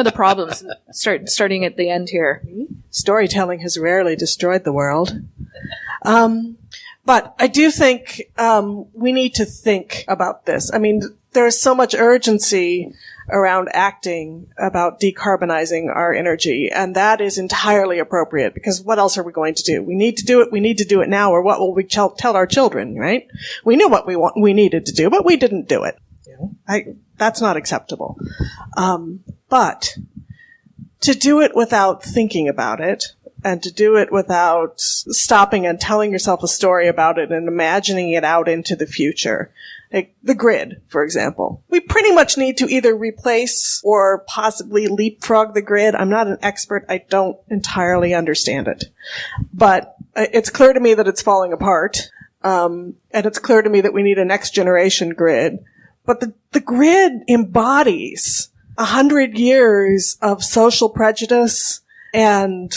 Speaker 7: the problems? Starting at the end here.
Speaker 2: Storytelling has rarely destroyed the world. But I do think we need to think about this. I mean, there's so much urgency around acting about decarbonizing our energy, and that is entirely appropriate, because what else are we going to do? We need to do it. We need to do it now, or what will we tell our children, right? We knew what we needed to do, but we didn't do it. That's not acceptable. But to do it without thinking about it, and to do it without stopping and telling yourself a story about it and imagining it out into the future. Like the grid, for example. We pretty much need to either replace or possibly leapfrog the grid. I'm not an expert. I don't entirely understand it. But it's clear to me that it's falling apart. And it's clear to me that we need a next generation grid. But the grid embodies 100 years of social prejudice and,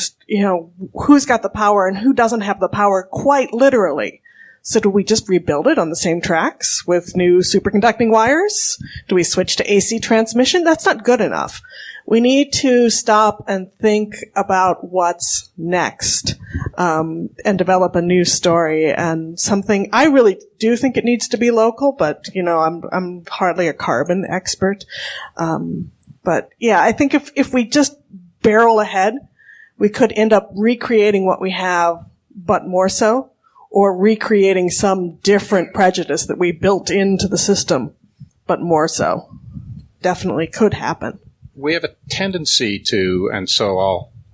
Speaker 2: who's got the power and who doesn't have the power, quite literally. So do we just rebuild it on the same tracks with new superconducting wires? Do we switch to AC transmission? That's not good enough. We need to stop and think about what's next, and develop a new story and something. I really do think it needs to be local, but, I'm hardly a carbon expert. But yeah, I think if we just barrel ahead, we could end up recreating what we have, but more so, or recreating some different prejudice that we built into the system, but more so. Definitely could happen.
Speaker 9: We have a tendency to, and so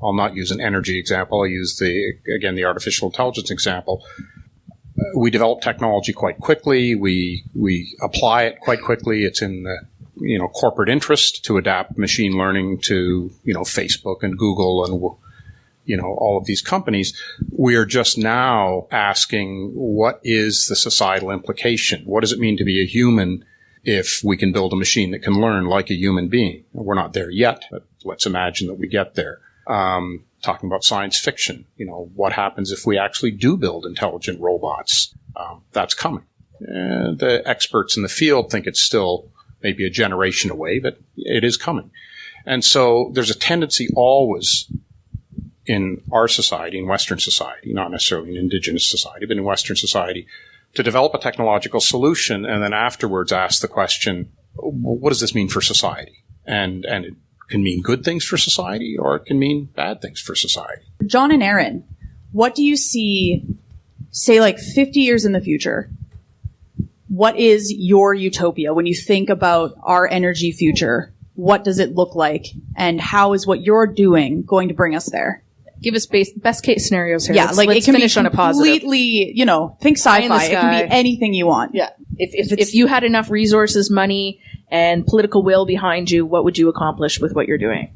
Speaker 9: I'll not use an energy example, I'll use the artificial intelligence example. We develop technology quite quickly, we apply it quite quickly, it's in the corporate interest to adapt machine learning to, Facebook and Google and, all of these companies. We are just now asking, what is the societal implication? What does it mean to be a human if we can build a machine that can learn like a human being? We're not there yet, but let's imagine that we get there. Talking about science fiction, what happens if we actually do build intelligent robots? That's coming. The experts in the field think it's still maybe a generation away, but it is coming. And so there's a tendency always in our society, in Western society, not necessarily in Indigenous society, but in Western society, to develop a technological solution and then afterwards ask the question, what does this mean for society? And it can mean good things for society, or it can mean bad things for society.
Speaker 6: John and Erin, what do you see, say, like 50 years in the future? What is your utopia when you think about our energy future? What does it look like? And how is what you're doing going to bring us there?
Speaker 7: Give us best case scenarios here.
Speaker 6: Yeah,
Speaker 7: let's
Speaker 6: it can
Speaker 7: finish
Speaker 6: be
Speaker 7: on a positive.
Speaker 6: Completely, think sci-fi. It can be anything you want.
Speaker 7: Yeah. If you had enough resources, money, and political will behind you, what would you accomplish with what you're doing?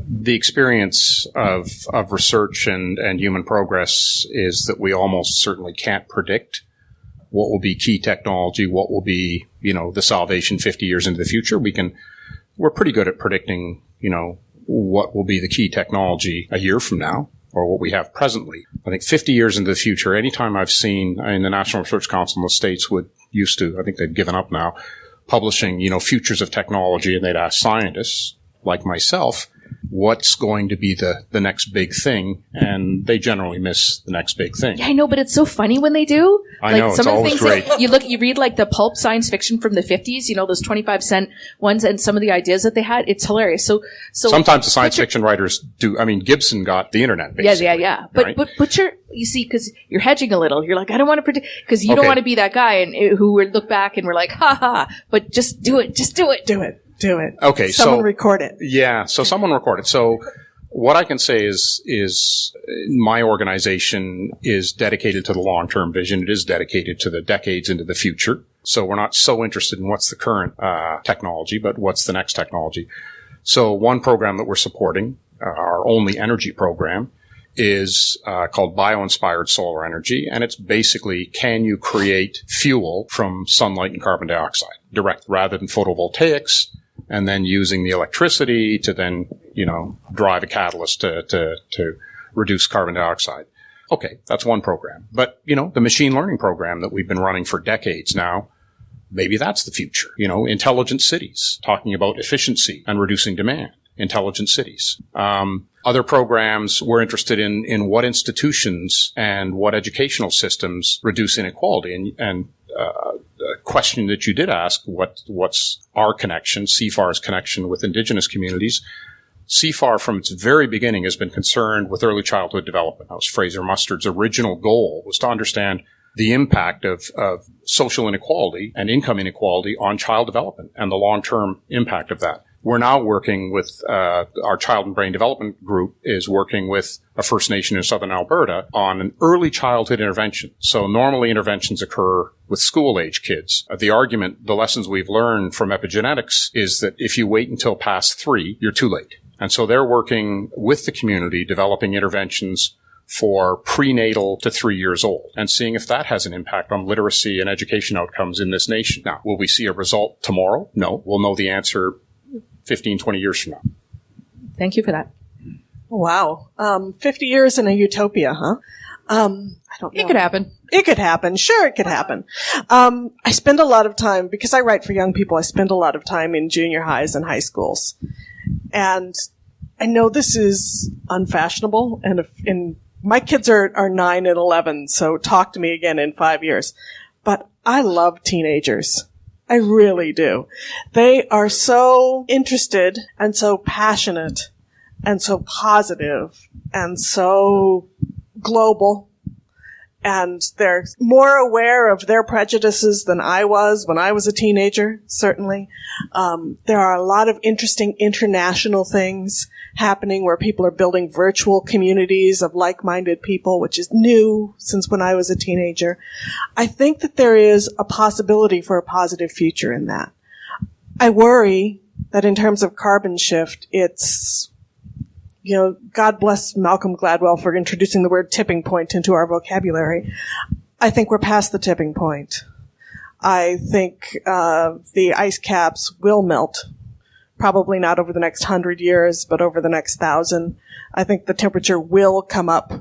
Speaker 9: The experience of research and human progress is that we almost certainly can't predict what will be key technology, what will be, the salvation 50 years into the future. We're pretty good at predicting, what will be the key technology a year from now, or what we have presently. I think 50 years into the future, anytime I've seen, the National Research Council in the States used to, I think they've given up now, publishing, futures of technology, and they'd ask scientists like myself, what's going to be the next big thing, and they generally miss the next big thing.
Speaker 7: Yeah, I know, but it's so funny when they do.
Speaker 9: I know, it's always great.
Speaker 7: You read like the pulp science fiction from the 50s, those 25-cent ones, and some of the ideas that they had, it's hilarious. So
Speaker 9: sometimes the science fiction writers do, Gibson got the internet, basically.
Speaker 7: Yeah.
Speaker 9: Right?
Speaker 7: But you see, because you're hedging a little, you're like, I don't want to predict, because you don't want to be that guy who would look back and we're like, ha ha, but just do it.
Speaker 2: Do it.
Speaker 9: Okay.
Speaker 2: Someone record it.
Speaker 9: Yeah. So someone record it. So what I can say is my organization is dedicated to the long-term vision. It is dedicated to the decades into the future. So we're not so interested in what's the current technology, but what's the next technology. So one program that we're supporting, our only energy program, is called Bio-Inspired Solar Energy. And it's basically, can you create fuel from sunlight and carbon dioxide direct rather than photovoltaics? And then using the electricity to then, drive a catalyst to reduce carbon dioxide. Okay, that's one program. But, the machine learning program that we've been running for decades now, maybe that's the future. Intelligent cities, talking about efficiency and reducing demand. Intelligent cities. Other programs, we're interested in what institutions and what educational systems reduce inequality. And the question that you did ask, what's our connection, CFAR's connection with Indigenous communities? CFAR, from its very beginning, has been concerned with early childhood development. That was Fraser Mustard's original goal, was to understand the impact of social inequality and income inequality on child development and the long-term impact of that. We're now working with our Child and Brain Development Group is working with a First Nation in southern Alberta on an early childhood intervention. So normally interventions occur with school-age kids. The argument, the lessons we've learned from epigenetics is that if you wait until past 3, you're too late. And so they're working with the community, developing interventions for prenatal to 3 years old and seeing if that has an impact on literacy and education outcomes in this nation. Now, will we see a result tomorrow? No. We'll know the answer 15, 20 years from now.
Speaker 7: Thank you for that.
Speaker 2: Wow. 50 years in a utopia, huh? I don't know.
Speaker 6: It could happen.
Speaker 2: It could happen. Sure, it could happen. I spend a lot of time, because I write for young people, I spend a lot of time in junior highs and high schools. And I know this is unfashionable, and my kids are 9 and 11, so talk to me again in 5 years. But I love teenagers. I really do. They are so interested and so passionate and so positive and so global. And they're more aware of their prejudices than I was when I was a teenager, certainly. There are a lot of interesting international things happening where people are building virtual communities of like-minded people, which is new since when I was a teenager. I think that there is a possibility for a positive future in that. I worry that in terms of carbon shift, it's, God bless Malcolm Gladwell for introducing the word tipping point into our vocabulary. I think we're past the tipping point. I think the ice caps will melt. Probably not over the next 100 years, but over the next 1,000. I think the temperature will come up.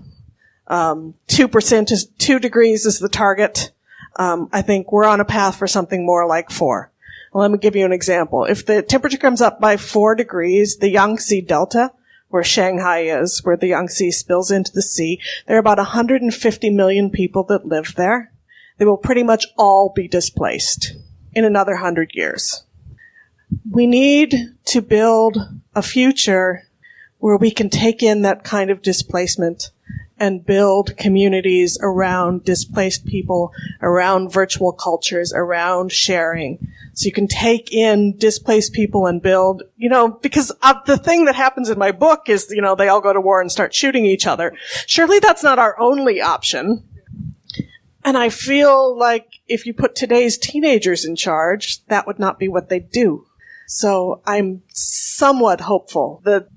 Speaker 2: 2% is 2 degrees is the target. I think we're on a path for something more like 4. Well, let me give you an example. If the temperature comes up by 4 degrees, the Yangtze Delta, where Shanghai is, where the Yangtze spills into the sea, there are about 150 million people that live there. They will pretty much all be displaced in another 100 years. We need to build a future where we can take in that kind of displacement and build communities around displaced people, around virtual cultures, around sharing. So you can take in displaced people and build, because the thing that happens in my book is, they all go to war and start shooting each other. Surely that's not our only option. And I feel like if you put today's teenagers in charge, that would not be what they do. So I'm somewhat hopeful that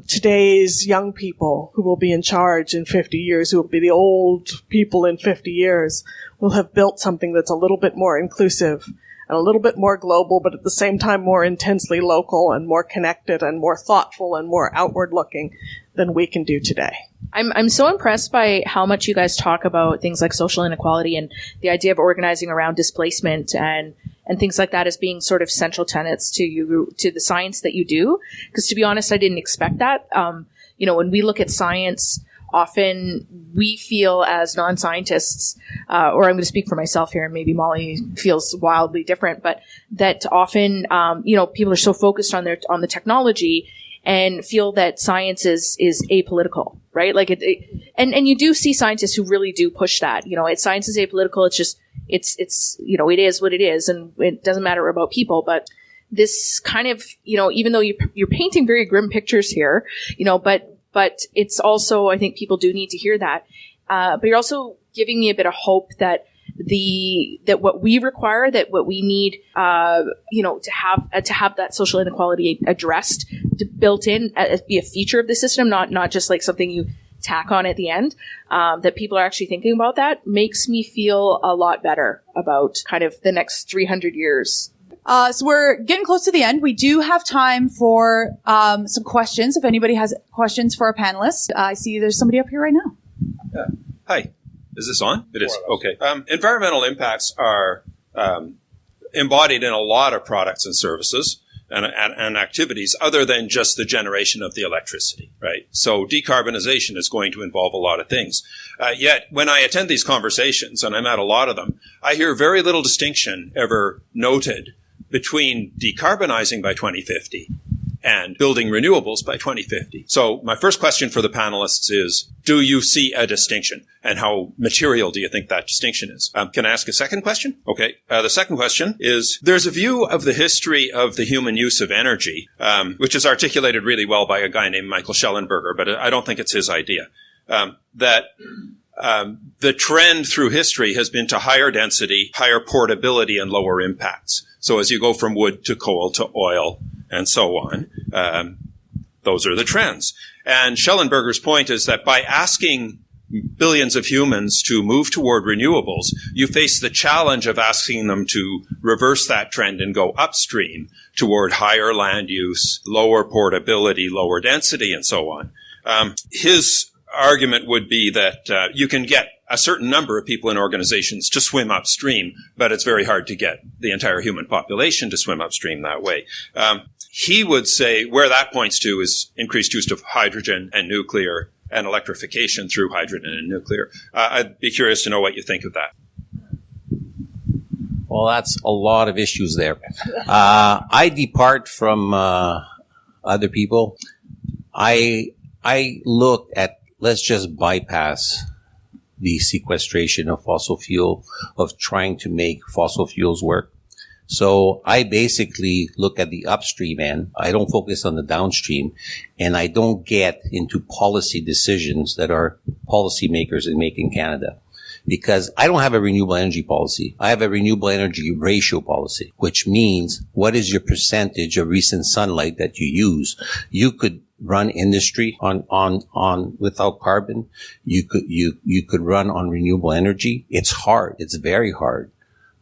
Speaker 2: today's young people who will be in charge in 50 years, who will be the old people in 50 years, will have built something that's a little bit more inclusive and a little bit more global, but at the same time more intensely local and more connected and more thoughtful and more outward looking than we can do today.
Speaker 7: I'm so impressed by how much you guys talk about things like social inequality and the idea of organizing around displacement and things like that as being sort of central tenets to the science that you do. Because to be honest, I didn't expect that. When we look at science, often we feel as non-scientists, or I'm going to speak for myself here, and maybe Molly feels wildly different, but that often, people are so focused on the technology and feel that science is apolitical, right? Like and you do see scientists who really do push that. Science is apolitical. It's just, it is what it is, and it doesn't matter about people. But this kind of, even though you're painting very grim pictures here, but it's also, I think people do need to hear that. But you're also giving me a bit of hope that what we require, that what we need, to have that social inequality addressed, built in, be a feature of the system, not just like something you tack on at the end, that people are actually thinking about that, makes me feel a lot better about kind of the next 300 years.
Speaker 6: So we're getting close to the end. We do have time for some questions. If anybody has questions for our panelists, I see there's somebody up here right now.
Speaker 10: Yeah. Hi. Is this on? It is. Okay. Environmental impacts are embodied in a lot of products and services. and activities other than just the generation of the electricity, right? So decarbonization is going to involve a lot of things. Yet when I attend these conversations, and I'm at a lot of them, I hear very little distinction ever noted between decarbonizing by 2050 and building renewables by 2050. So my first question for the panelists is, do you see a distinction? And how material do you think that distinction is? Can I ask a second question? Okay. The second question is, there's a view of the history of the human use of energy, which is articulated really well by a guy named Michael Schellenberger, but I don't think it's his idea, that the trend through history has been to higher density, higher portability, and lower impacts. So as you go from wood to coal to oil, and so on. Those are the trends. And Schellenberger's point is that by asking billions of humans to move toward renewables, you face the challenge of asking them to reverse that trend and go upstream toward higher land use, lower portability, lower density, and so on. His argument would be that you can get a certain number of people in organizations to swim upstream, but it's very hard to get the entire human population to swim upstream that way. He would say where that points to is increased use of hydrogen and nuclear and electrification through hydrogen and nuclear. I'd be curious to know what you think of that.
Speaker 8: Well, that's a lot of issues there. I depart from other people. I look at, let's just bypass the sequestration of fossil fuel, of trying to make fossil fuels work. So I basically look at the upstream end. I don't focus on the downstream, and I don't get into policy decisions that our policymakers make in Canada. Because I don't have a renewable energy policy. I have a renewable energy ratio policy, which means what is your percentage of recent sunlight that you use? You could run industry on without carbon. You could run on renewable energy. It's hard. It's very hard.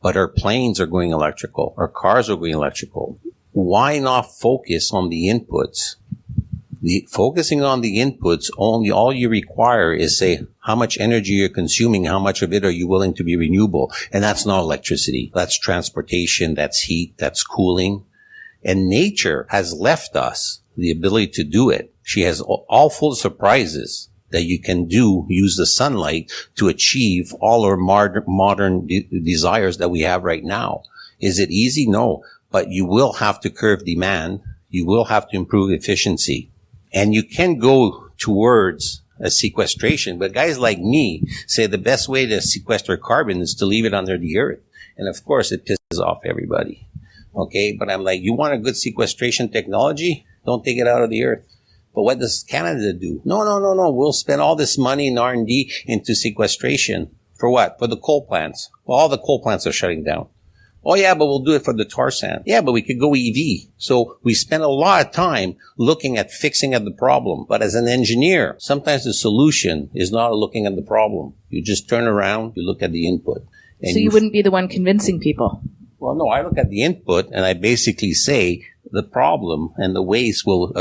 Speaker 8: But our planes are going electrical. Our cars are going electrical. Why not focus on the inputs? Focusing on the inputs, all you require is say how much energy you're consuming, how much of it are you willing to be renewable. And that's not electricity. That's transportation, that's heat, that's cooling. And nature has left us the ability to do it. She has all full of surprises that you can use the sunlight to achieve all our modern desires that we have right now. Is it easy? No. But you will have to curb demand. You will have to improve efficiency. And you can go towards a sequestration, but guys like me say the best way to sequester carbon is to leave it under the earth. And of course, it pisses off everybody. Okay? But I'm like, you want a good sequestration technology? Don't take it out of the earth. But what does Canada do? No. We'll spend all this money in R&D into sequestration. For what? For the coal plants. Well, all the coal plants are shutting down. Oh yeah, but we'll do it for the tar sand. Yeah, but we could go EV. So we spend a lot of time looking at fixing at the problem. But as an engineer, sometimes the solution is not looking at the problem. You just turn around, you look at the input. And
Speaker 7: so you wouldn't be the one convincing people?
Speaker 8: Well, no, I look at the input and I basically say the problem and the waste will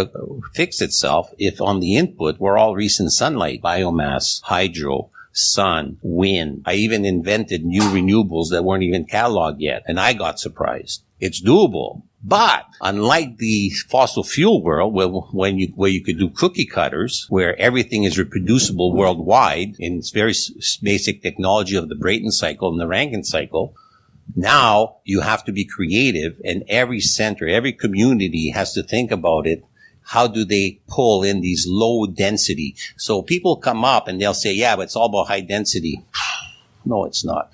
Speaker 8: fix itself if on the input we're all recent sunlight, biomass, hydro, sun, wind. I even invented new renewables that weren't even cataloged yet, and I got surprised. It's doable. But unlike the fossil fuel world, where you could do cookie cutters, where everything is reproducible worldwide in its very basic technology of the Brayton cycle and the Rankine cycle, now you have to be creative, and every center, every community has to think about it. How do they pull in these low density? So people come up and they'll say, yeah, but it's all about high density. No, it's not.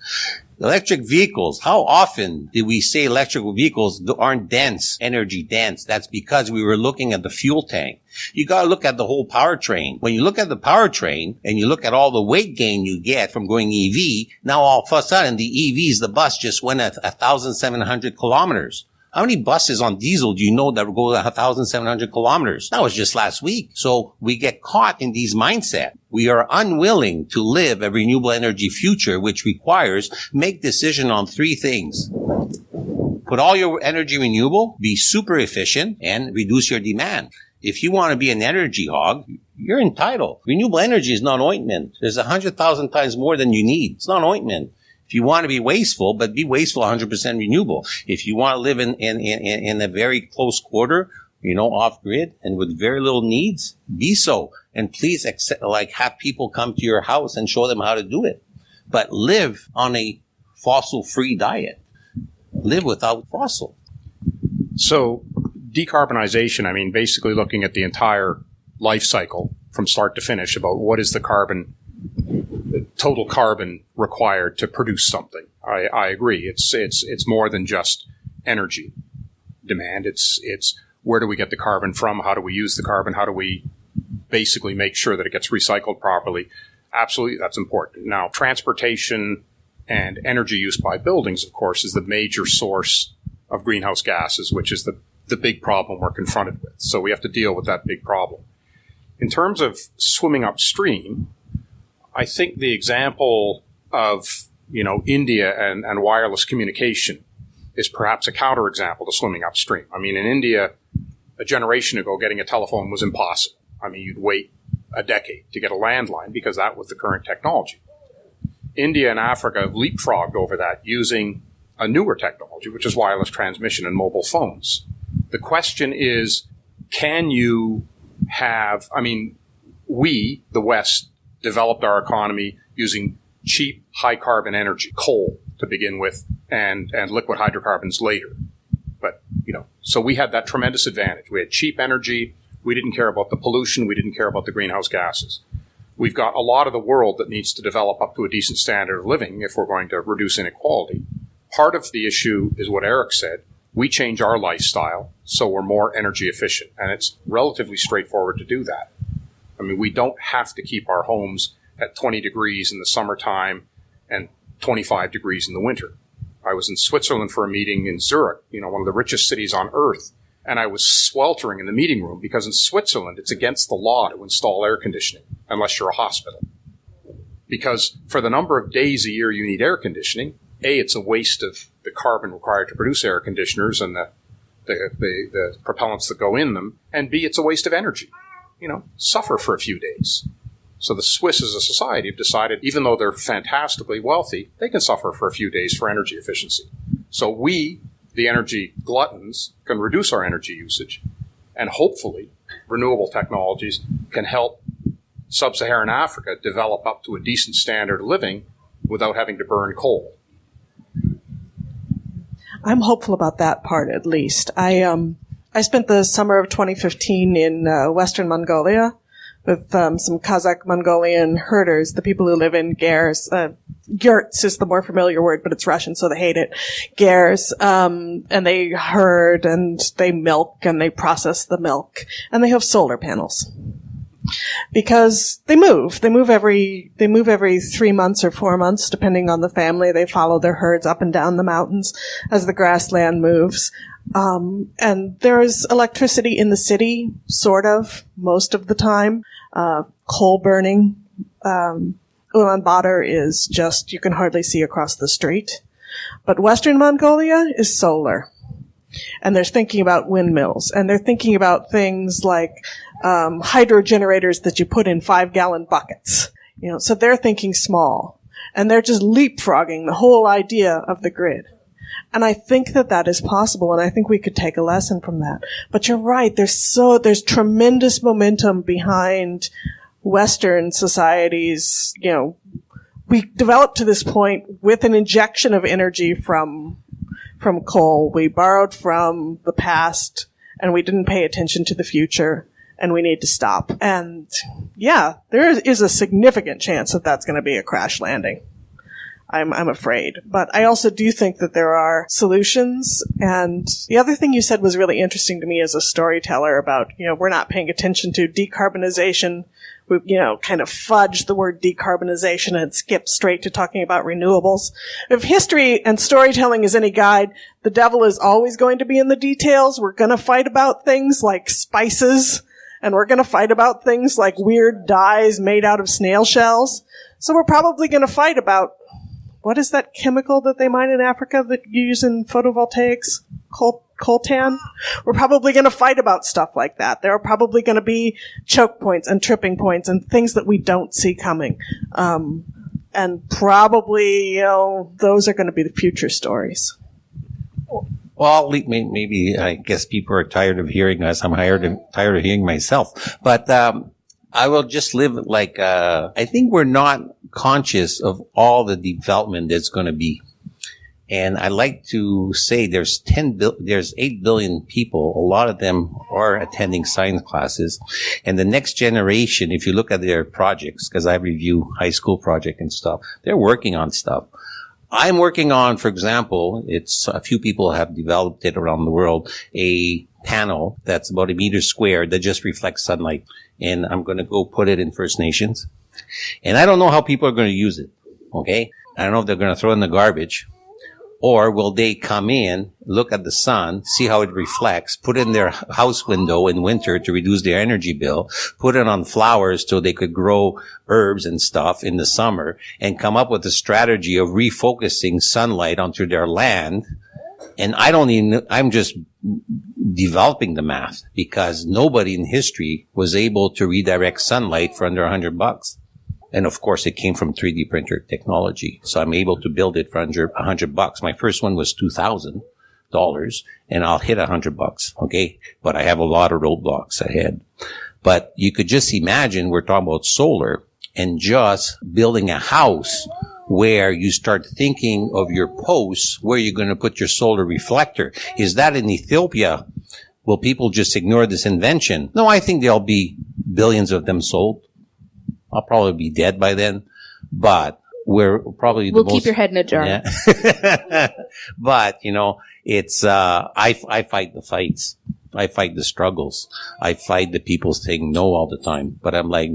Speaker 8: Electric vehicles. How often did we say electric vehicles aren't dense, energy dense? That's because we were looking at the fuel tank. You got to look at the whole powertrain. When you look at the powertrain and you look at all the weight gain you get from going EV, now all of a sudden the EVs, the bus just went at 1,700 kilometers. How many buses on diesel do you know that go 1,700 kilometers? That was just last week. So we get caught in these mindset. We are unwilling to live a renewable energy future, which requires make decision on three things. Put all your energy renewable, be super efficient, and reduce your demand. If you want to be an energy hog, you're entitled. Renewable energy is not ointment. There's 100,000 times more than you need. It's not ointment. If you want to be wasteful, but be wasteful 100% renewable. If you want to live in a very close quarter, off grid and with very little needs, be so. And please have people come to your house and show them how to do it. But live on a fossil-free diet. Live without fossil.
Speaker 9: So decarbonization, I mean, basically looking at the entire life cycle from start to finish about what is the total carbon required to produce something. I agree. It's more than just energy demand. It's where do we get the carbon from? How do we use the carbon? How do we basically make sure that it gets recycled properly? Absolutely, that's important. Now, transportation and energy use by buildings, of course, is the major source of greenhouse gases, which is the big problem we're confronted with. So we have to deal with that big problem. In terms of swimming upstream, I think the example of, India and wireless communication is perhaps a counterexample to swimming upstream. I mean, in India, a generation ago, getting a telephone was impossible. I mean, you'd wait a decade to get a landline because that was the current technology. India and Africa have leapfrogged over that using a newer technology, which is wireless transmission and mobile phones. The question is, can you have, we, the West, developed our economy using cheap, high-carbon energy, coal to begin with, and liquid hydrocarbons later. But, so we had that tremendous advantage. We had cheap energy. We didn't care about the pollution. We didn't care about the greenhouse gases. We've got a lot of the world that needs to develop up to a decent standard of living if we're going to reduce inequality. Part of the issue is what Eric said. We change our lifestyle so we're more energy efficient, and it's relatively straightforward to do that. I mean, we don't have to keep our homes at 20 degrees in the summertime and 25 degrees in the winter. I was in Switzerland for a meeting in Zurich, one of the richest cities on earth, and I was sweltering in the meeting room because in Switzerland it's against the law to install air conditioning unless you're a hospital. Because for the number of days a year you need air conditioning, A, it's a waste of the carbon required to produce air conditioners and the propellants that go in them, and B, it's a waste of energy. Suffer for a few days. So the Swiss as a society have decided, even though they're fantastically wealthy, they can suffer for a few days for energy efficiency. So we, the energy gluttons, can reduce our energy usage, and hopefully renewable technologies can help sub-Saharan Africa develop up to a decent standard of living without having to burn coal.
Speaker 2: I'm hopeful about that part, at least. I spent the summer of 2015 in Western Mongolia with some Kazakh Mongolian herders, the people who live in Gers. Yurts is the more familiar word, but it's Russian, so they hate it. Gers. And they herd and they milk and they process the milk. And they have solar panels. Because they move. They move every 3 months or 4 months, depending on the family. They follow their herds up and down the mountains as the grassland moves. And there is electricity in the city, sort of, most of the time. Coal burning. Ulaanbaatar is just, you can hardly see across the street. But Western Mongolia is solar. And they're thinking about windmills. And they're thinking about things like hydro generators that you put in 5-gallon buckets. So they're thinking small. And they're just leapfrogging the whole idea of the grid. And I think that is possible, and I think we could take a lesson from that. But you're right, there's tremendous momentum behind Western societies. We developed to this point with an injection of energy from coal. We borrowed from the past, and we didn't pay attention to the future, and we need to stop. And yeah, there is a significant chance that that's going to be a crash landing. I'm afraid. But I also do think that there are solutions. And the other thing you said was really interesting to me as a storyteller about, we're not paying attention to decarbonization. We've, kind of fudged the word decarbonization and skipped straight to talking about renewables. If history and storytelling is any guide, the devil is always going to be in the details. We're going to fight about things like spices, and we're going to fight about things like weird dyes made out of snail shells. So we're probably going to fight about, what is that chemical that they mine in Africa that you use in photovoltaics? Coltan? We're probably going to fight about stuff like that. There are probably going to be choke points and tripping points and things that we don't see coming. And probably, those are going to be the future stories.
Speaker 8: Well, maybe I guess people are tired of hearing us. I'm tired of hearing myself. But I will just live like I think we're not conscious of all the development that's going to be. And I like to say there's 8 billion people. A lot of them are attending science classes. And the next generation, if you look at their projects, because I review high school project and stuff, they're working on stuff. I'm working on, for example, it's a few people have developed it around the world, a panel that's about a meter square that just reflects sunlight. And I'm going to go put it in First Nations. And I don't know how people are going to use it. Okay. I don't know if they're going to throw it in the garbage. Or will they come in, look at the sun, see how it reflects, put it in their house window in winter to reduce their energy bill, put it on flowers so they could grow herbs and stuff in the summer, and come up with a strategy of refocusing sunlight onto their land. And I'm just developing the math because nobody in history was able to redirect sunlight for under $100. And of course, it came from 3D printer technology. So I'm able to build it for $100. My first one was $2,000 and I'll hit $100. Okay. But I have a lot of roadblocks ahead. But you could just imagine we're talking about solar and just building a house where you start thinking of your posts, where you're going to put your solar reflector. Is that in Ethiopia? Will people just ignore this invention? No, I think there'll be billions of them sold. I'll probably be dead by then, but we're probably
Speaker 7: we'll keep your head in a jar.
Speaker 8: Yeah. But it's I fight the fights. I fight the struggles. I fight the people saying no all the time. But I'm like,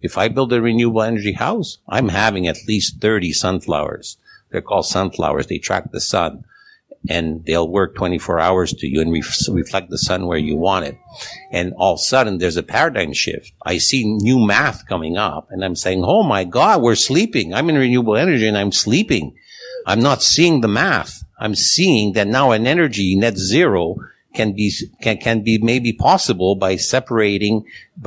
Speaker 8: if I build a renewable energy house, I'm having at least 30 sunflowers. They're called sunflowers. They track the sun. And they'll work 24 hours to you and reflect the sun where you want it. And all of a sudden, there's a paradigm shift. I see new math coming up, and I'm saying, oh my God, we're sleeping. I'm in renewable energy, and I'm sleeping. I'm not seeing the math. I'm seeing that now an energy net zero can be maybe possible by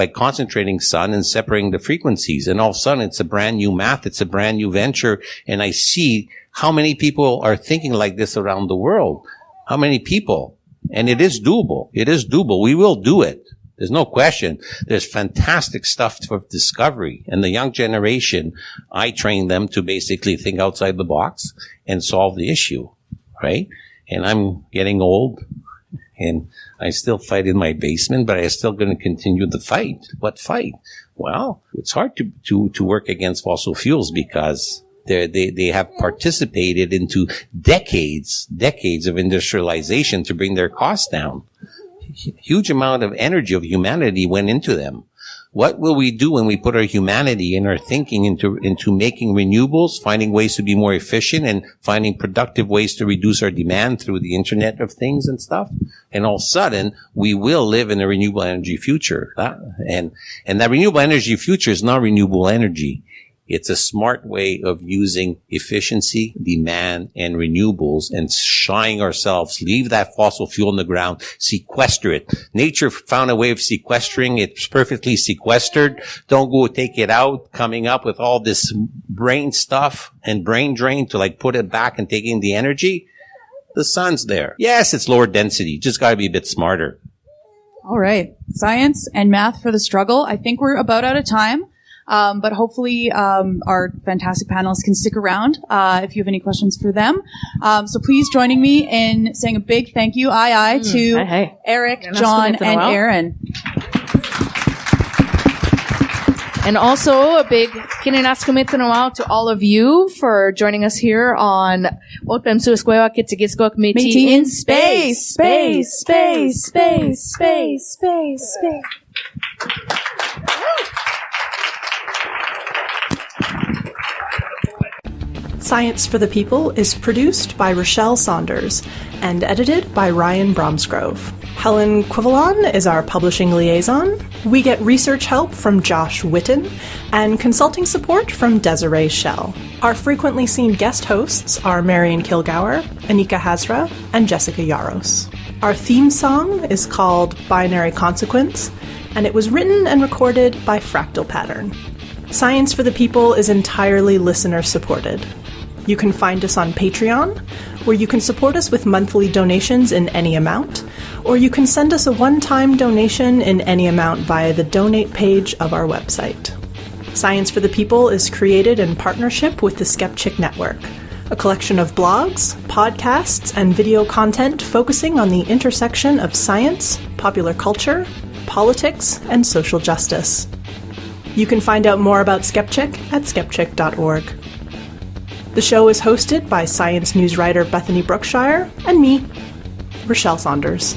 Speaker 8: concentrating sun and separating the frequencies. And all of a sudden, it's a brand new math. It's a brand new venture. And I see how many people are thinking like this around the world. How many people? And it is doable. It is doable. We will do it. There's no question. There's fantastic stuff for discovery. And the young generation, I train them to basically think outside the box and solve the issue, right? And I'm getting old. And I still fight in my basement, but I'm still going to continue the fight. What fight? Well, it's hard to work against fossil fuels because they have participated into decades of industrialization to bring their costs down. Huge amount of energy of humanity went into them. What will we do when we put our humanity and our thinking into making renewables, finding ways to be more efficient and finding productive ways to reduce our demand through the Internet of Things and stuff? And all of a sudden, we will live in a renewable energy future. And that renewable energy future is not renewable energy. It's a smart way of using efficiency, demand, and renewables and shying ourselves, leave that fossil fuel in the ground, sequester it. Nature found a way of sequestering. It's perfectly sequestered. Don't go take it out, coming up with all this brain stuff and brain drain to put it back and taking the energy. The sun's there. Yes, it's lower density. Just got to be a bit smarter.
Speaker 6: All right. Science and math for the struggle. I think we're about out of time. But hopefully, our fantastic panelists can stick around, if you have any questions for them. So please joining me in saying a big thank you, to Eric, John, and Erin.
Speaker 7: And also a big kininaskomitanoao to all of you for joining us here on Otpem Suesquewa Kitsigискok Métis in Space. Space.
Speaker 3: Science for the People is produced by Rochelle Saunders and edited by Ryan Bromsgrove. Helen Quivalon is our publishing liaison. We get research help from Josh Witten and consulting support from Desiree Schell. Our frequently seen guest hosts are Marion Kilgour, Anika Hazra, and Jessica Yaros. Our theme song is called Binary Consequence, and it was written and recorded by Fractal Pattern. Science for the People is entirely listener supported. You can find us on Patreon, where you can support us with monthly donations in any amount, or you can send us a one-time donation in any amount via the donate page of our website. Science for the People is created in partnership with the Skepchick Network, a collection of blogs, podcasts, and video content focusing on the intersection of science, popular culture, politics, and social justice. You can find out more about Skepchick at skepchick.org. The show is hosted by science news writer Bethany Brookshire and me, Rochelle Saunders.